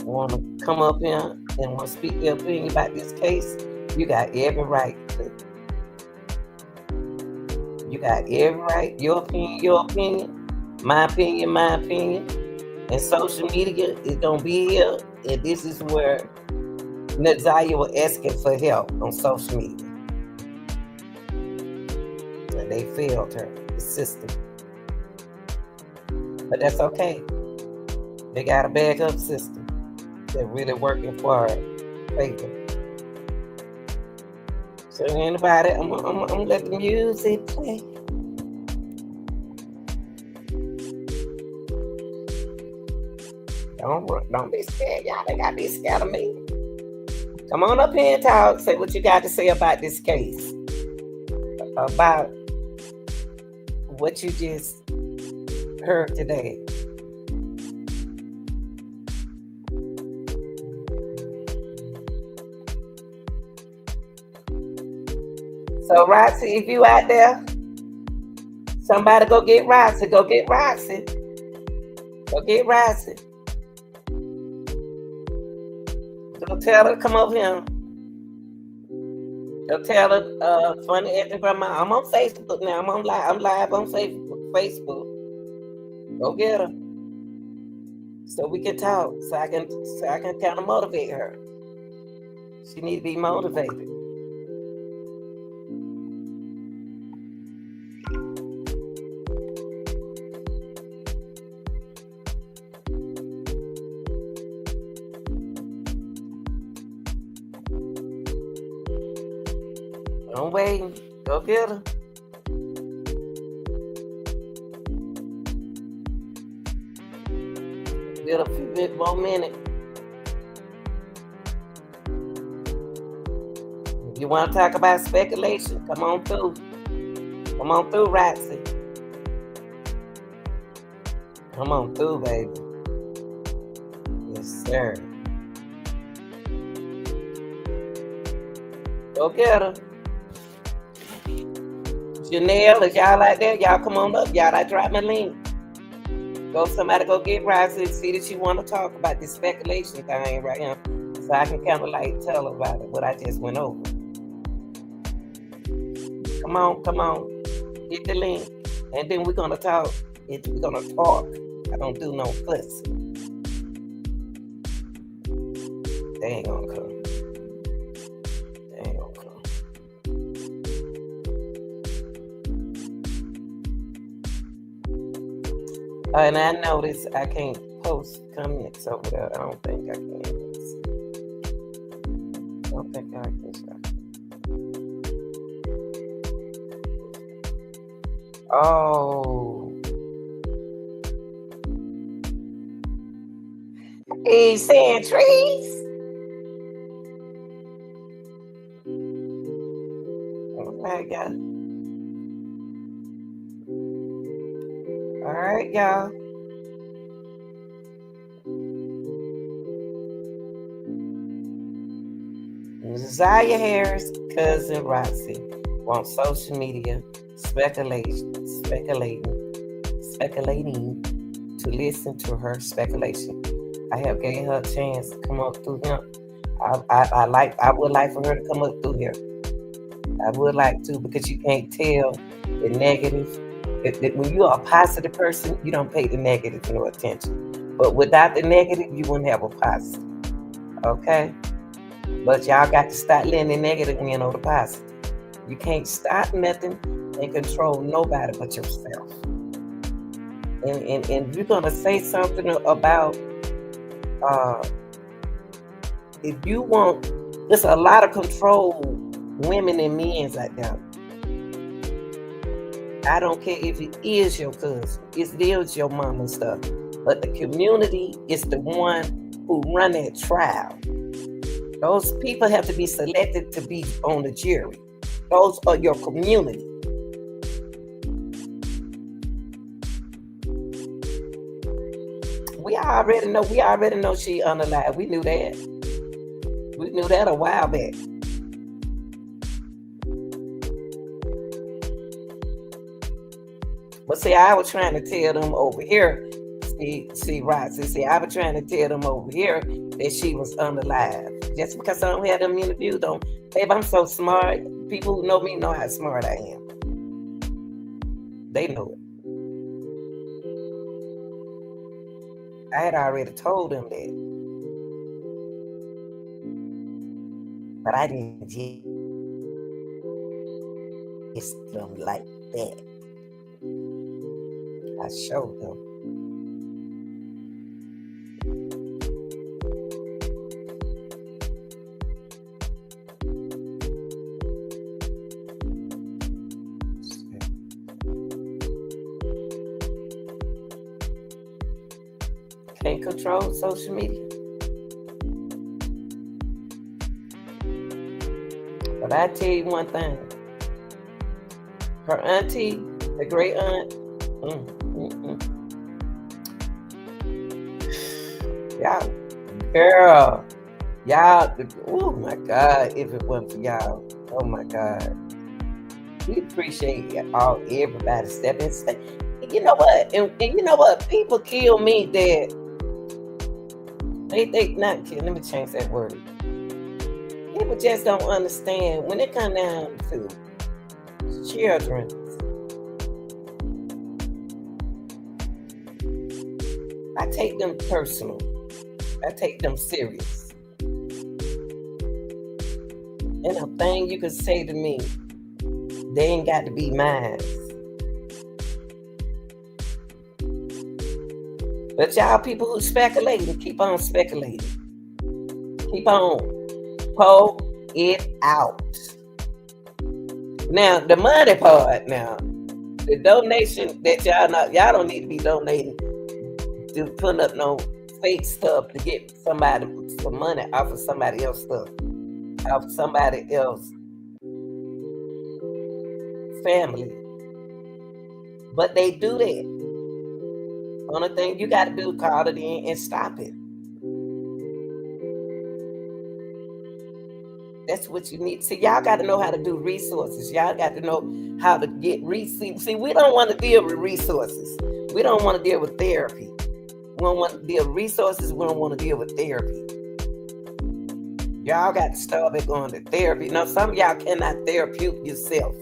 A: wanna come up here and wanna speak their opinion about this case? You got every right to. You got every right. Your opinion. My opinion. And social media is gonna be here. And this is where Naziah was asking for help on social media. And they failed her, the system. But that's okay. They got a backup system. They're really working for her favor. So anybody, I'm gonna let the music play. Don't be scared, y'all. They gotta be scared of me. Come on up here and talk. Say what you got to say about this case. About what you just heard today. So Roxy, if you out there, somebody go get Roxy. Go get Roxy. Go get Roxy. Go tell her, come over here. Go tell her, funny acting grandma. I'm on Facebook now. I'm live on Facebook. Go get her. So we can talk. So I can kind of motivate her. She need to be motivated. I'm waiting. Go get her. Get a few bit more minutes. If you want to talk about speculation, come on through. Come on through, Roxy. Come on through, baby. Yes, sir. Go get her. Janelle, is y'all out there? Y'all come on up. Y'all, I dropped my link. Somebody go get Roxy and see that she want to talk about this speculation thing right here. So I can kind of like tell her about it, what I just went over. Come on. Get the link. And then we're going to talk. We're going to talk. I don't do no fussing. They ain't going to come. And I noticed I can't post comments over there. I don't think I can. I don't think I can. Oh. He's saying trees. Okay, guys. All right, y'all. Naziah Harris' cousin Roxy wants social media speculating to listen to her speculation. I have gave her a chance to come up through him. I would like for her to come up through here. I would like to, because you can't tell the negative When you are a positive person, you don't pay the negative no attention. But without the negative, you wouldn't have a positive. Okay? But y'all got to start letting the negative win over the positive. You can't stop nothing and control nobody but yourself. And you're gonna say something about if you want, there's a lot of control women and men out there. I don't care if it is your cousin, it is your mom and stuff, but the community is the one who run that trial. Those people have to be selected to be on the jury. Those are your community. We already know she unalive. We knew that. We knew that a while back. But see, I was trying to tell them over here, see, Roxy, I was trying to tell them over here that she was unalive. Just because I don't have them interviews, babe, I'm so smart. People who know me know how smart I am. They know it. I had already told them that. But I didn't just them like that. I showed them. Can't control social media. But I tell you one thing. Her auntie, the great aunt, y'all, girl, y'all, oh my God, if it wasn't for y'all, oh my God. We appreciate everybody stepping. You know what? And you know what? People kill me that they not kill. Let me change that word. People just don't understand when it comes down to children. I take them personal. I take them serious. And a thing you can say to me, they ain't got to be mine. But y'all people who speculating, keep on speculating. Keep on. Pull it out. Now, the money part now, the donation that y'all don't need to be donating to put up no fake stuff to get somebody some money off of somebody else's stuff, off somebody else's family. But they do that. Only thing you got to do is call it in and stop it. That's what you need. See, y'all got to know how to do resources. Y'all got to know how to get resources. See, we don't want to deal with resources. We don't want to deal with therapy. We don't want to deal with resources. We don't want to deal with therapy. Y'all got to start by going to therapy. Now, some of y'all cannot therapeutic yourself.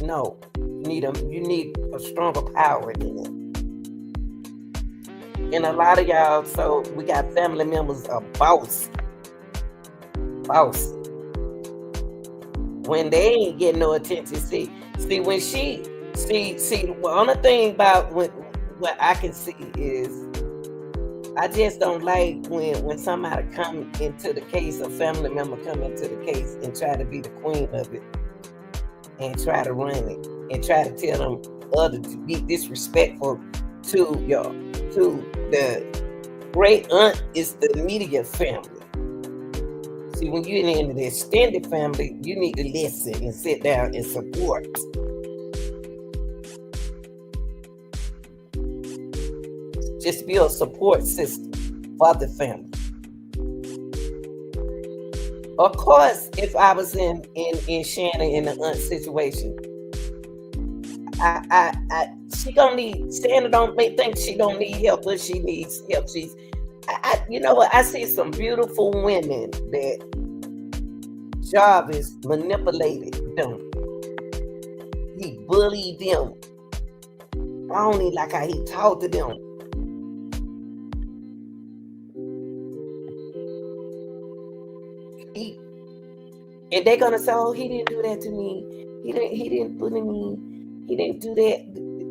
A: No, you need a stronger power than it. And a lot of y'all, so we got family members are boss. When they ain't getting no attention, see when the only thing about what I can see is I just don't like when somebody come into the case, a family member come into the case and try to be the queen of it and try to run it and try to tell them others to be disrespectful to the great aunt is the immediate family. See, when you're in the extended family, you need to listen and sit down and support. Just be a support system for the family. Of course, if I was in Shannon in the aunt situation, she gonna need. Shannon don't think she don't need help, but she needs help. You know what? I see some beautiful women that Jarvis manipulated them. He bullied them. I don't even like how he talked to them. And they're gonna say, "Oh, he didn't do that to me. He didn't bully me. He didn't do that."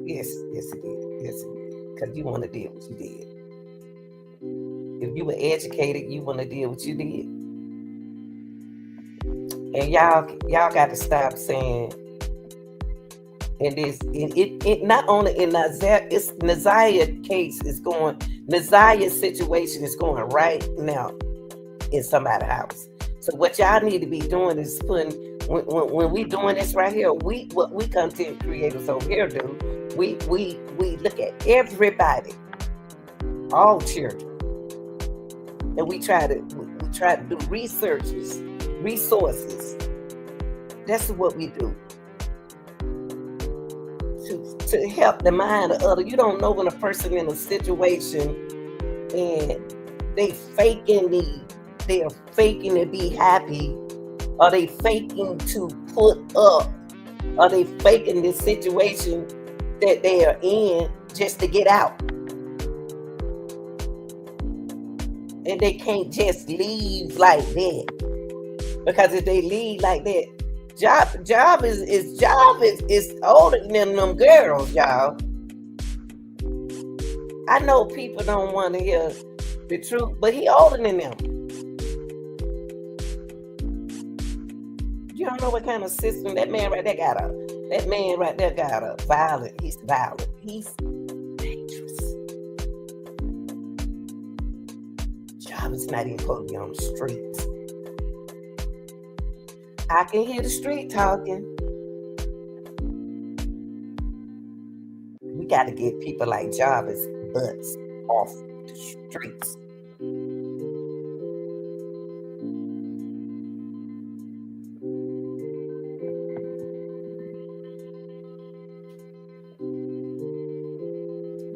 A: Yes, yes, he did. Yes, he did. Because you want to deal with what you did. If you were educated, you want to deal with what you did. And y'all got to stop saying. And it not only in Nazia's case is going, Nazia's situation is going right now in somebody's house. So what y'all need to be doing is putting, when we doing this right here, what we content creators over here do, we look at everybody, all children, and we try to do resources. That's what we do. To help the mind of other. You don't know when a person in a situation and they're faking to be happy, or they faking to put up, or they faking the situation that they are in just to get out. And they can't just leave like that. Because if they leave like that, Job is older than them girls, y'all. I know people don't want to hear the truth, but he older than them. You don't know what kind of system that man right there got a. That man right there got a violent. He's violent. He's dangerous. Job is not even supposed to be on the streets. I can hear the street talking. We got to get people like Jarvis butts off the streets.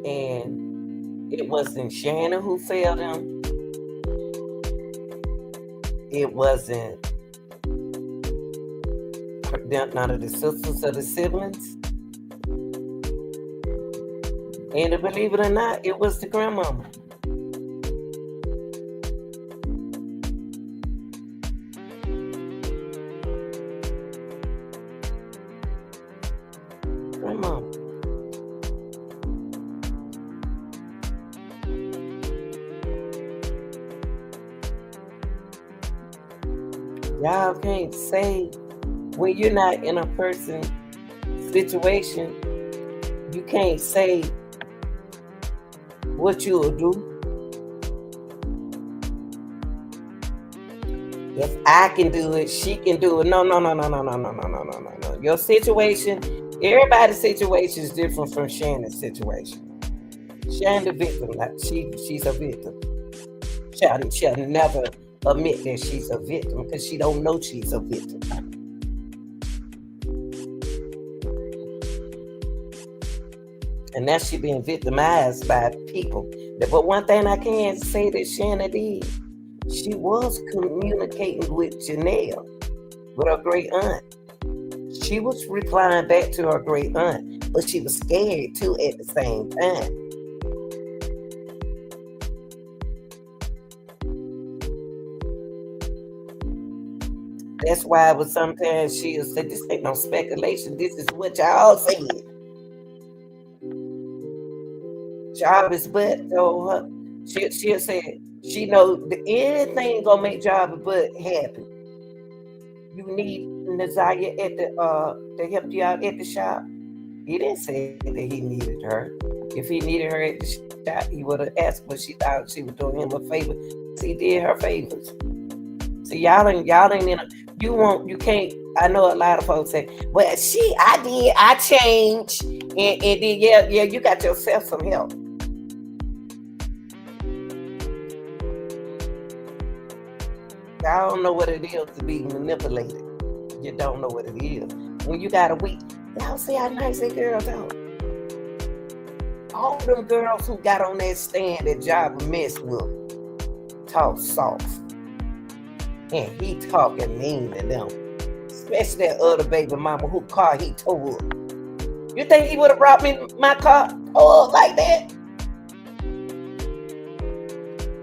A: And it wasn't Shannon who failed him. It wasn't none of the sisters or the siblings. And believe it or not, it was the grandmama. Grandmama. Y'all can't say, when you're not in a person's situation, you can't say what you'll do. If I can do it, she can do it. No. Your situation, everybody's situation is different from Shannon's situation. Shannon the victim, like she's a victim. She'll never admit that she's a victim because she don't know she's a victim. And now she being victimized by people. But one thing I can say that Shannon did, she was communicating with Janelle, with her great aunt. She was replying back to her great aunt, but she was scared too at the same time. That's why it was sometimes she'll say, this ain't no speculation, this is what y'all said. Jarvis butt told her, she'll say, she know anything gonna make Jarvis butt happy. You need Nazia at to help you out at the shop. He didn't say that he needed her. If he needed her at the shop, he would have asked, but she thought she was doing him a favor. So he did her favors. So y'all ain't in a, you can't. I know a lot of folks say, well, I changed, and then yeah, you got yourself some help. Y'all don't know what it is to be manipulated. You don't know what it is. When you got a week, y'all see how nice that girl talk. All them girls who got on that stand that Java messed with talk soft. And he talking mean to them. Especially that other baby mama who car he tore up. You think he would have brought me my car like that?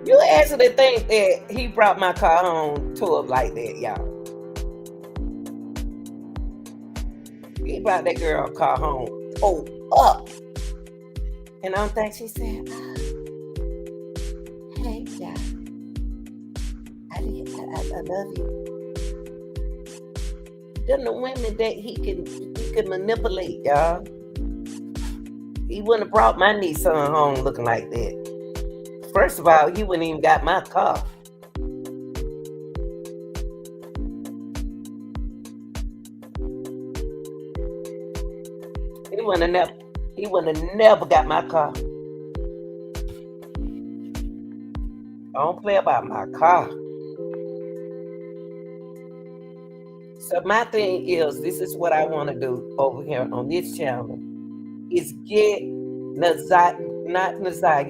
A: You actually think that he brought my car home to him like that, y'all? He brought that girl car home, up. And I don't think she said, hey, y'all. I love you. Them the women that he can manipulate, y'all. He wouldn't have brought my Nissan home looking like that. First of all, he wouldn't even got my car. He wouldn't have never got my car. I don't play about my car. So my thing is, this is what I want to do over here on this channel, is get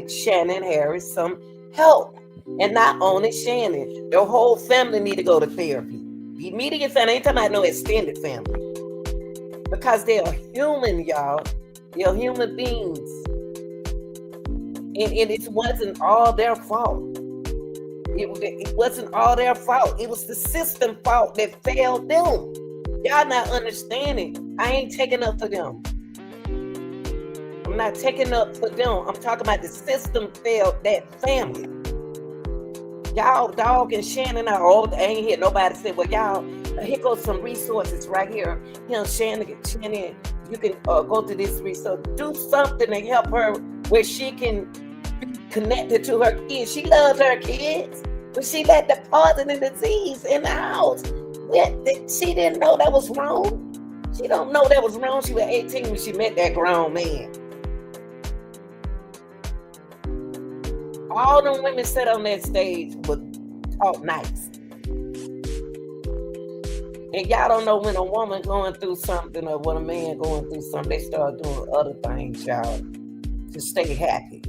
A: Shannon Harris some help. And not only Shannon, their whole family need to go to therapy. The immediate family, I ain't talking about no extended family. Because they are human, y'all. They are human beings. And it wasn't all their fault. It wasn't all their fault. It was the system fault that failed them. Y'all not understanding. I ain't taking up for them. I'm not taking up for them. I'm talking about the system failed that family. Y'all, Dog and Shannon are old. I ain't hear nobody say, well, y'all, here goes some resources right here. You know, Shannon, you can go to this resource. Do something to help her where she can be connected to her kids. She loves her kids, but she let the poison and disease in the house. She didn't know that was wrong. She don't know that was wrong. She was 18 when she met that grown man. All them women sat on that stage but talk nice. And y'all don't know when a woman going through something or when a man going through something, they start doing other things, y'all, to stay happy.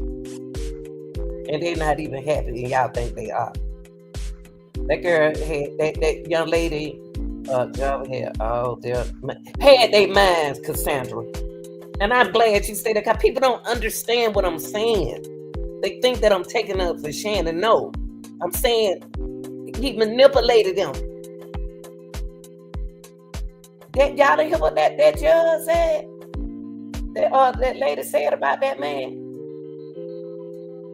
A: And they're not even happy, and y'all think they are. That girl had, that young lady, Java had their minds, Cassandra. And I'm glad you said that, because people don't understand what I'm saying. They think that I'm taking up for Shannon. No, I'm saying he manipulated them. Y'all didn't hear what that judge said? That lady said about that man?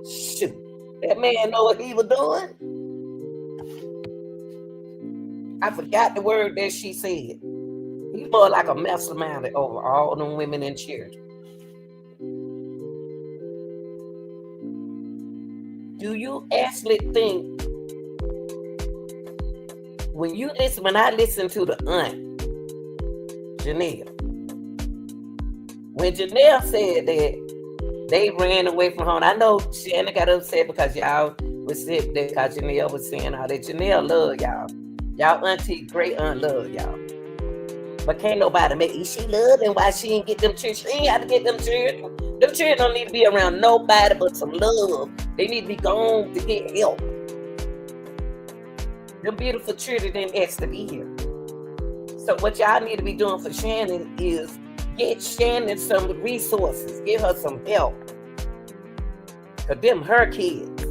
A: Shoot, that man know what he was doing? I forgot the word that she said. He's more like a mastermind over all them women and children. Do you actually think when I listen to the aunt, Janelle, when Janelle said that they ran away from home, I know Shannon got upset because y'all was sick there because Janelle was saying all that. Janelle love y'all. Y'all auntie, great aunt love y'all. But can't nobody make it. She love them. Why she ain't get them children? She ain't have to get them children. Them children don't need to be around nobody but some love. They need to be gone to get help. Them beautiful children didn't ask to be here. So what y'all need to be doing for Shannon is get Shannon some resources. Give her some help. Because them her kids.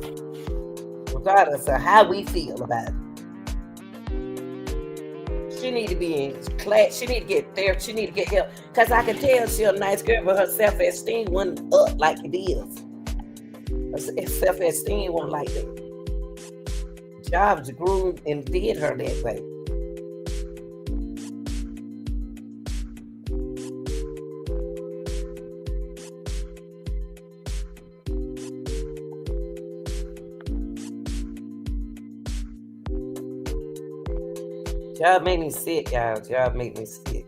A: Regardless of how we feel about it. She need to be in class. She need to get therapy. She need to get help. Because I can tell she's a nice girl, but her self-esteem wasn't up like it is. Her self-esteem wasn't like that. Jobs grew and did her that way. Job made me sick, y'all. Job made me sick.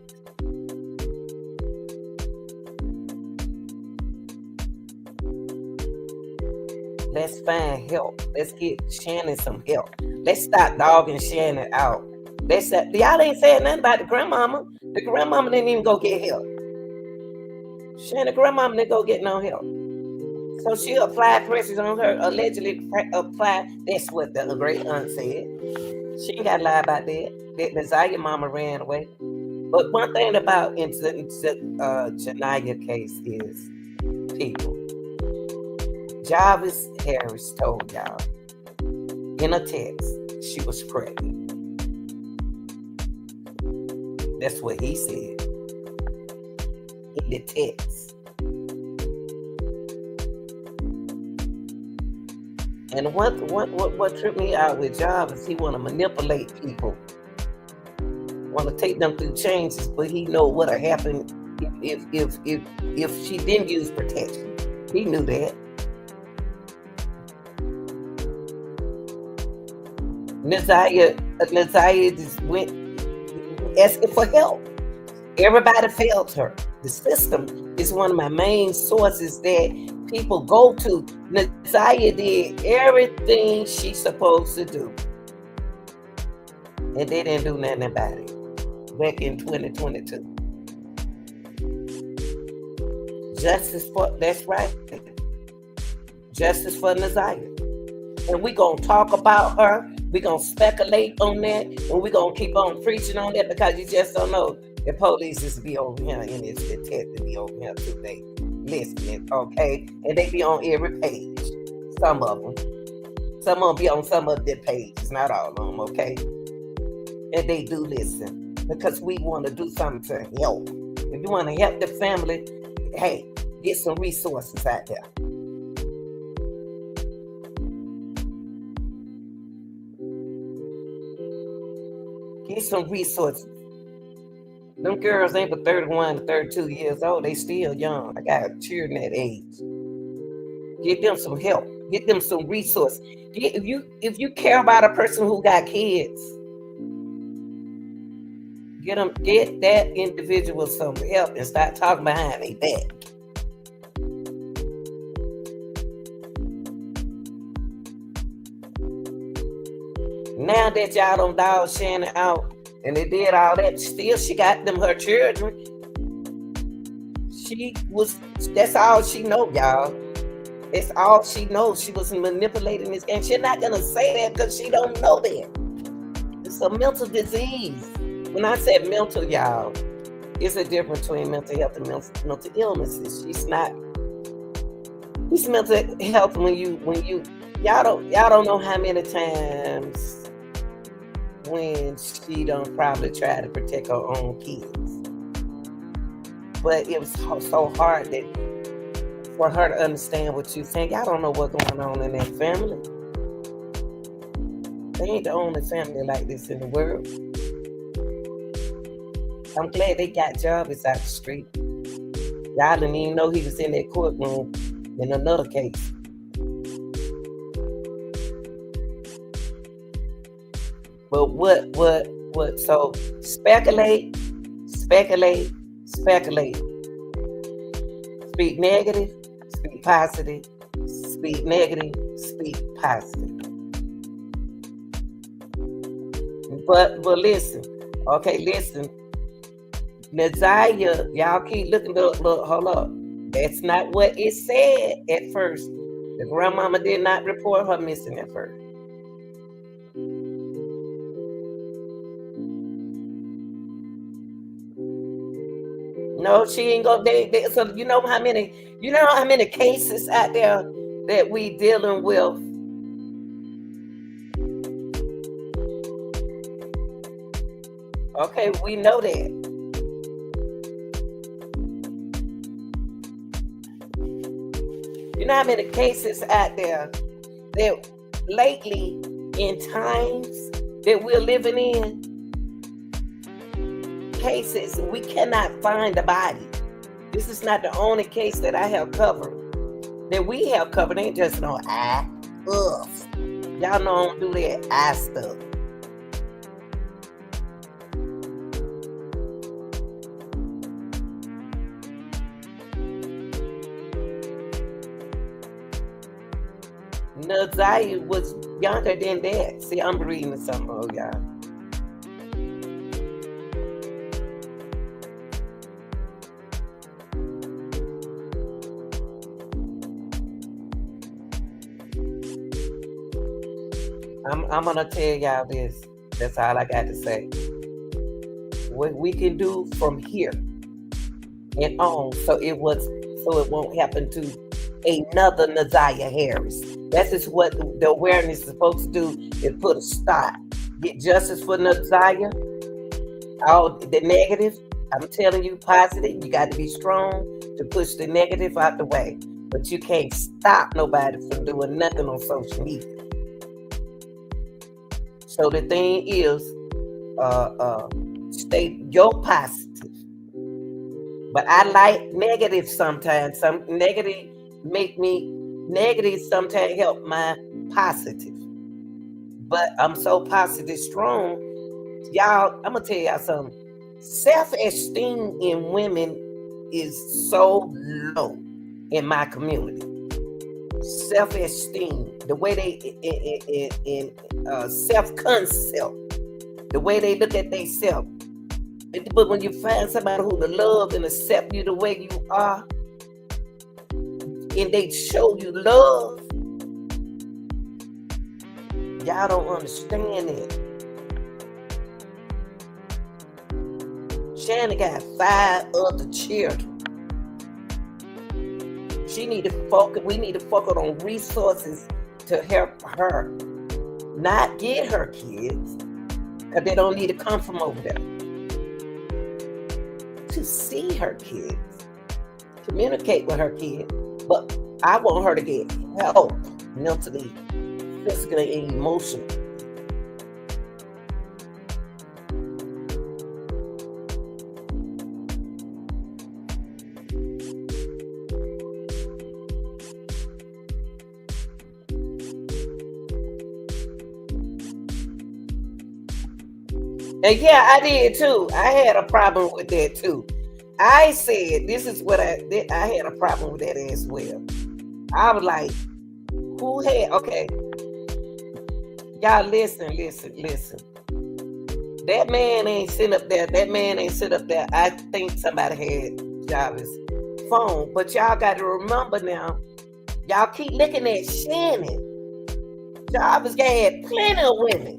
A: Let's find help. Let's get Shannon some help. Let's stop dogging Shannon out. Y'all ain't saying nothing about the grandmama. The grandmama didn't even go get help. Shannon grandmama didn't go get no help. So she applied pressures on her, allegedly applied. That's what the great aunt said. She ain't got to lie about that. That Desire mama ran away. But one thing about Janaya case is people. Jarvis Harris told y'all in a text she was pregnant. That's what he said in the text. And what tripped me out with Jarvis, he want to manipulate people, want to take them through changes, but he know what'll happen if she didn't use protection. He knew that. Nazaya just went asking for help. Everybody failed her. The system is one of my main sources that people go to. Nazaya did everything she's supposed to do, and they didn't do nothing about it back in 2022. Justice for, that's right. Justice for Nazaya. And we're going to talk about her. We're going to speculate on that. And we're going to keep on preaching on that, because you just don't know. The police is be over here, and it's detective to be over here too. They listening, okay? And they be on every page. Some of them. Some of them be on some of their pages, not all of them, okay? And they do listen, because we want to do something to help. If you want to help the family, hey, get some resources out there. Get some resources. Them girls ain't but 31 to 32 years old. They still young. I got children that age. Get them some help. Get them some resources. If you care about a person who got kids, get that individual some help and start talking behind their back. Now that y'all done dog Shannon out and they did all that, still she got them her children. That's all she know, y'all. It's all she knows. She was manipulating this game. She's not gonna say that because she don't know that. It's a mental disease. When I said mental, y'all, it's a difference between mental health and mental illnesses. It's mental health when you y'all don't know how many times when she done probably try to protect her own kids. But it was so hard for her to understand what you're saying. Y'all don't know what's going on in that family. They ain't the only family like this in the world. I'm glad they got Jarvis out the street. Y'all didn't even know he was in that courtroom in another case. But what? So speculate. Speak negative, speak positive. Speak negative, speak positive. But listen. Okay, listen. Nazaya, y'all keep looking. Look, hold up. That's not what it said at first. The grandmama did not report her missing at first. No, she ain't gonna. So you know how many cases out there that we dealing with. Okay, we know that. You know how many cases out there that lately in times that we're living in, cases we cannot find the body. This is not the only case that I have covered. That we have covered. Ain't just no ugh. Y'all know I don't do that eye stuff. Nazaya was younger than that. See, I'm reading something, y'all. I'm gonna tell y'all this. That's all I got to say. what we can do from here and on, so it won't happen to another Naziah Harris. That's just what the awareness is supposed to do, is put a stop. Get justice for Naziah. All the negative, I'm telling you, positive. You got to be strong to push the negative out the way. But you can't stop nobody from doing nothing on social media. So the thing is, stay your positive. But I like negative sometimes. Some negative sometimes help my positive. But I'm so positive strong. Y'all, I'm gonna tell y'all something. Self-esteem in women is so low in my community. Self-esteem, the way they in self-concept, the way they look at themselves. But when you find somebody who will love and accept you the way you are, and they show you love, y'all don't understand it. Shannon got 5 other children. She need to focus. We need to focus on resources to help her, not get her kids, because they don't need to come from over there. To see her kids, communicate with her kids, but I want her to get help mentally, physically, and emotionally. And yeah, I did too. I had a problem with that too. I said, this is what I had a problem with that as well. I was like, who had, okay. Y'all listen. That man ain't sitting up there. I think somebody had Jarvis' phone. But y'all got to remember now, y'all keep looking at Shannon. Jarvis had plenty of women.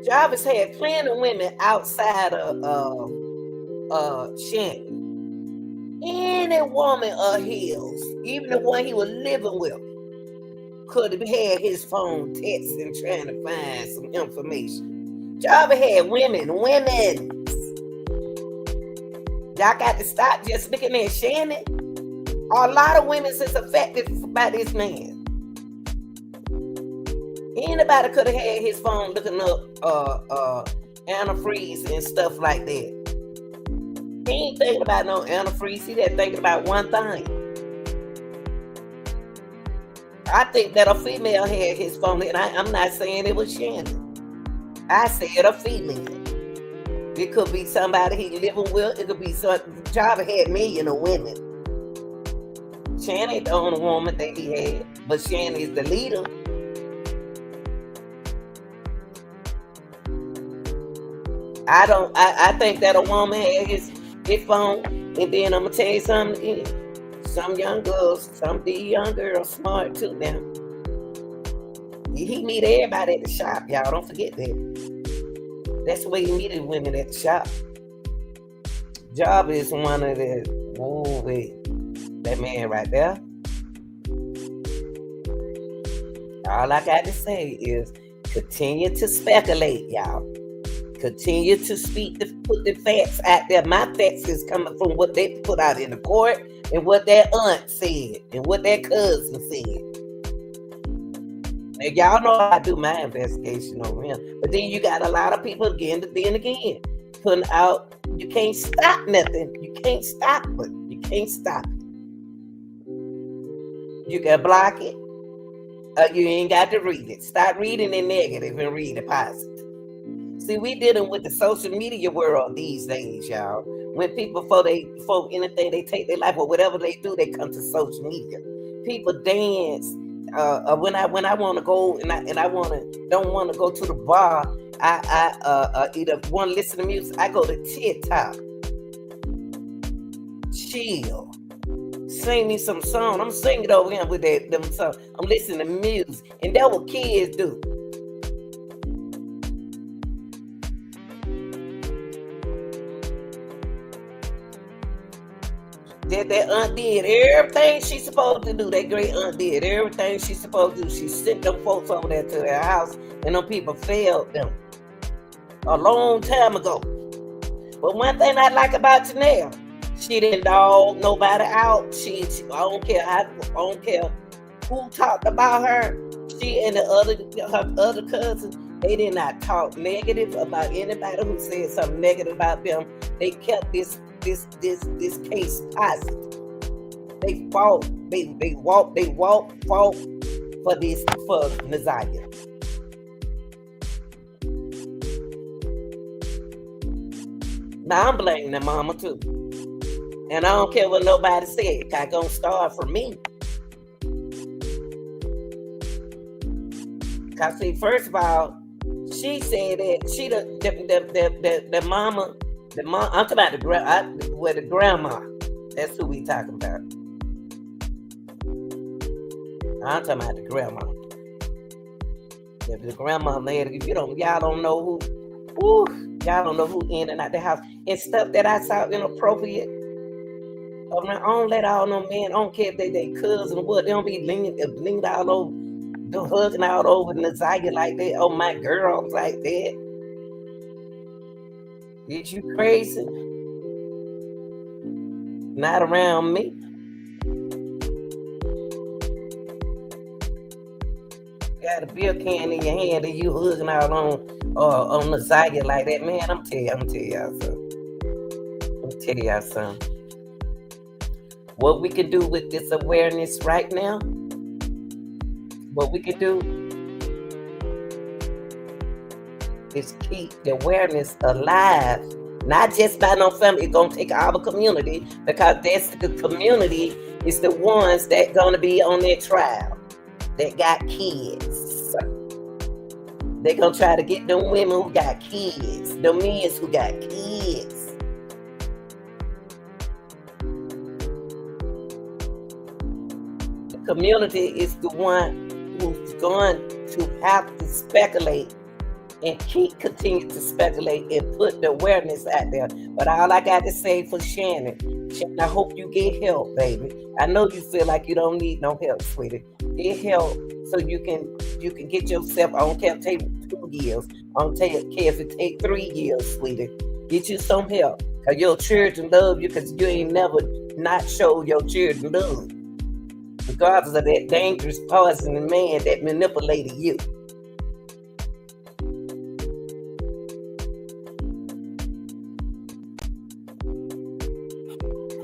A: Jarvis had plenty of women outside of Shannon. Any woman of his, even the one he was living with, could have had his phone texting, trying to find some information. Jarvis had women. Y'all got to stop just looking at Shannon. A lot of women is affected by this man. Anybody could have had his phone looking up antifreeze and stuff like that. He ain't thinking about no antifreeze. He just thinking about one thing. I think that a female had his phone, and I'm not saying it was Shannon. I said a female. It could be somebody he living with. It could be Java had millions of women. Shannon ain't the only woman that he had, but Shannon is the leader. I think that a woman had his phone, and then I'm gonna tell you something again. Some of these young girls smart too now. He meet everybody at the shop, y'all. Don't forget that. That's the way he meeted women at the shop. Job is one of the, that man right there. All I got to say is continue to speculate, y'all. Continue to put the facts out there. My facts is coming from what they put out in the court and what their aunt said and what their cousin said. Now, y'all know I do my investigation on him. But then you got a lot of people again, putting out, you can't stop nothing. You can't stop it. You can't stop it. You can block it. You ain't got to read it. Stop reading the negative and read the positive. See, we dealing with the social media world these days, y'all. When people, before anything, they take their life or whatever they do, they come to social media. People dance. When I want to go and I don't want to go to the bar, I either want to listen to music. I go to TikTok. Chill. Sing me some song. I'm singing over here with them songs. I'm listening to music, and that's what kids do. That aunt did everything she's supposed to do. That great aunt did everything she's supposed to do. She sent them folks over there to their house, and them people failed them a long time ago. But one thing I like about Janelle, she didn't dog nobody out. I don't care who talked about her. She and her other cousins, they did not talk negative about anybody who said something negative about them. They kept this case positive. They fought for Nazaria. Now I'm blaming the mama too. And I don't care what nobody said. I gonna start from me. Cause see, first of all, she said that she the mama, I'm talking about the grandma. That's who we talking about. I'm talking about the grandma. If the grandma lady, y'all don't know who. Y'all don't know who in and out the house and stuff that I saw inappropriate. I don't let all no men. I don't care if they cousin or what. They don't be leaning all over, hugging all over Nazaria like that. Oh, my girls like that. Is you crazy? Not around me. Got a beer can in your hand and you hugging out on Nazaria like that, man. I'm tell y'all something. What we can do with this awareness right now, what we can do is keep the awareness alive. Not just by no family. It's gonna take our community, because that's the community is the ones that gonna be on their trial that got kids. They're gonna try to get them women who got kids, the men who got kids. The community is the one who's going to have to speculate and continue to speculate and put the awareness out there. But all I got to say for Shannon, I hope you get help, baby. I know you feel like you don't need no help, sweetie. Get help so you can get yourself. I don't care if it takes 2 years. I don't care if it takes 3 years, sweetie. Get you some help. Because your children love you, because you ain't never not showed your children love. Regardless of that dangerous poison and man that manipulated you.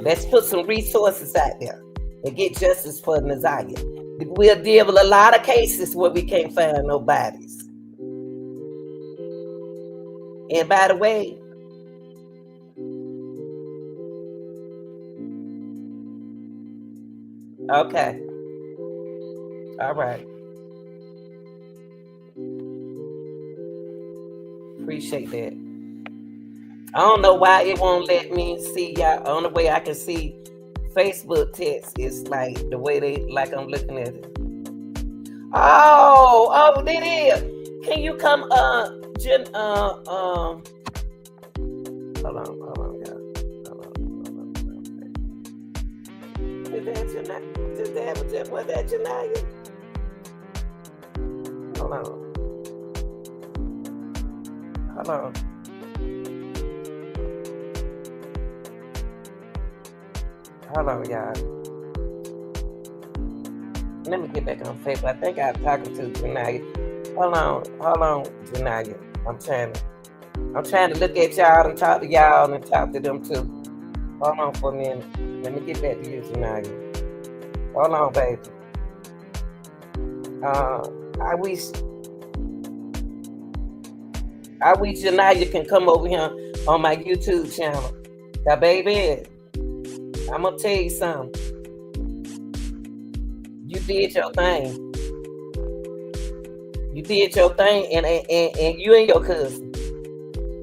A: Let's put some resources out there and get justice for Nazaria. We'll deal with a lot of cases where we can't find no bodies. And by the way, okay. All right. Appreciate that. I don't know why it won't let me see y'all. Only way I can see Facebook text is like the way I'm looking at it. Oh, it is. Can you come Jen, hold on, y'all. Was that Janaya? Hold on. Hold on, y'all. Let me get back on Facebook. I think I'm talking to Janaya. Hold on, Janaya. I'm trying to look at y'all and talk to y'all and talk to them too. Hold on for a minute. Let me get back to you, Janaya. Hold on, baby. I wish Janaya can come over here on my YouTube channel. Now, baby, I'm gonna tell you something. You did your thing. And you and your cousin.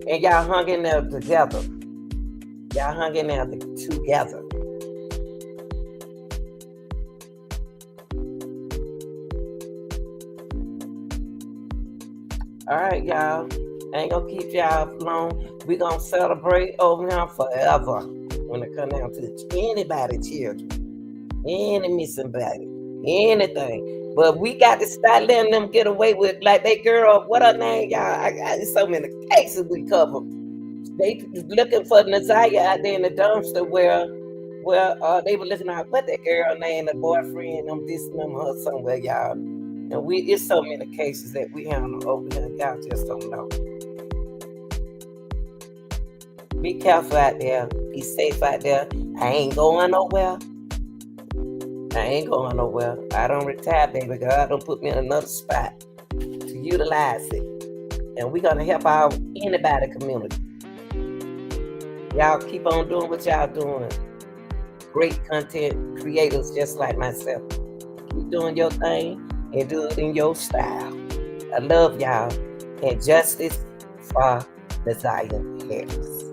A: And y'all hung in there together. All right, y'all. I ain't gonna keep y'all long. We gonna celebrate over here forever. when it comes down to anybody, children, any missing body, anything. But we got to start letting them get away with, like that girl, what her name, y'all? I got so many cases we cover. They looking for Nazaya out there in the dumpster where they were looking at what that girl name, the boyfriend, them dissing them her somewhere, y'all. And it's so many cases that we handle over here, y'all just don't know. Be careful out there. Be safe out there. I ain't going nowhere. I don't retire, baby. God don't put me in another spot to utilize it. And we're gonna help our anybody community. Y'all keep on doing what y'all doing. Great content creators just like myself. Keep doing your thing and do it in your style. I love y'all. And justice for Zion Harris.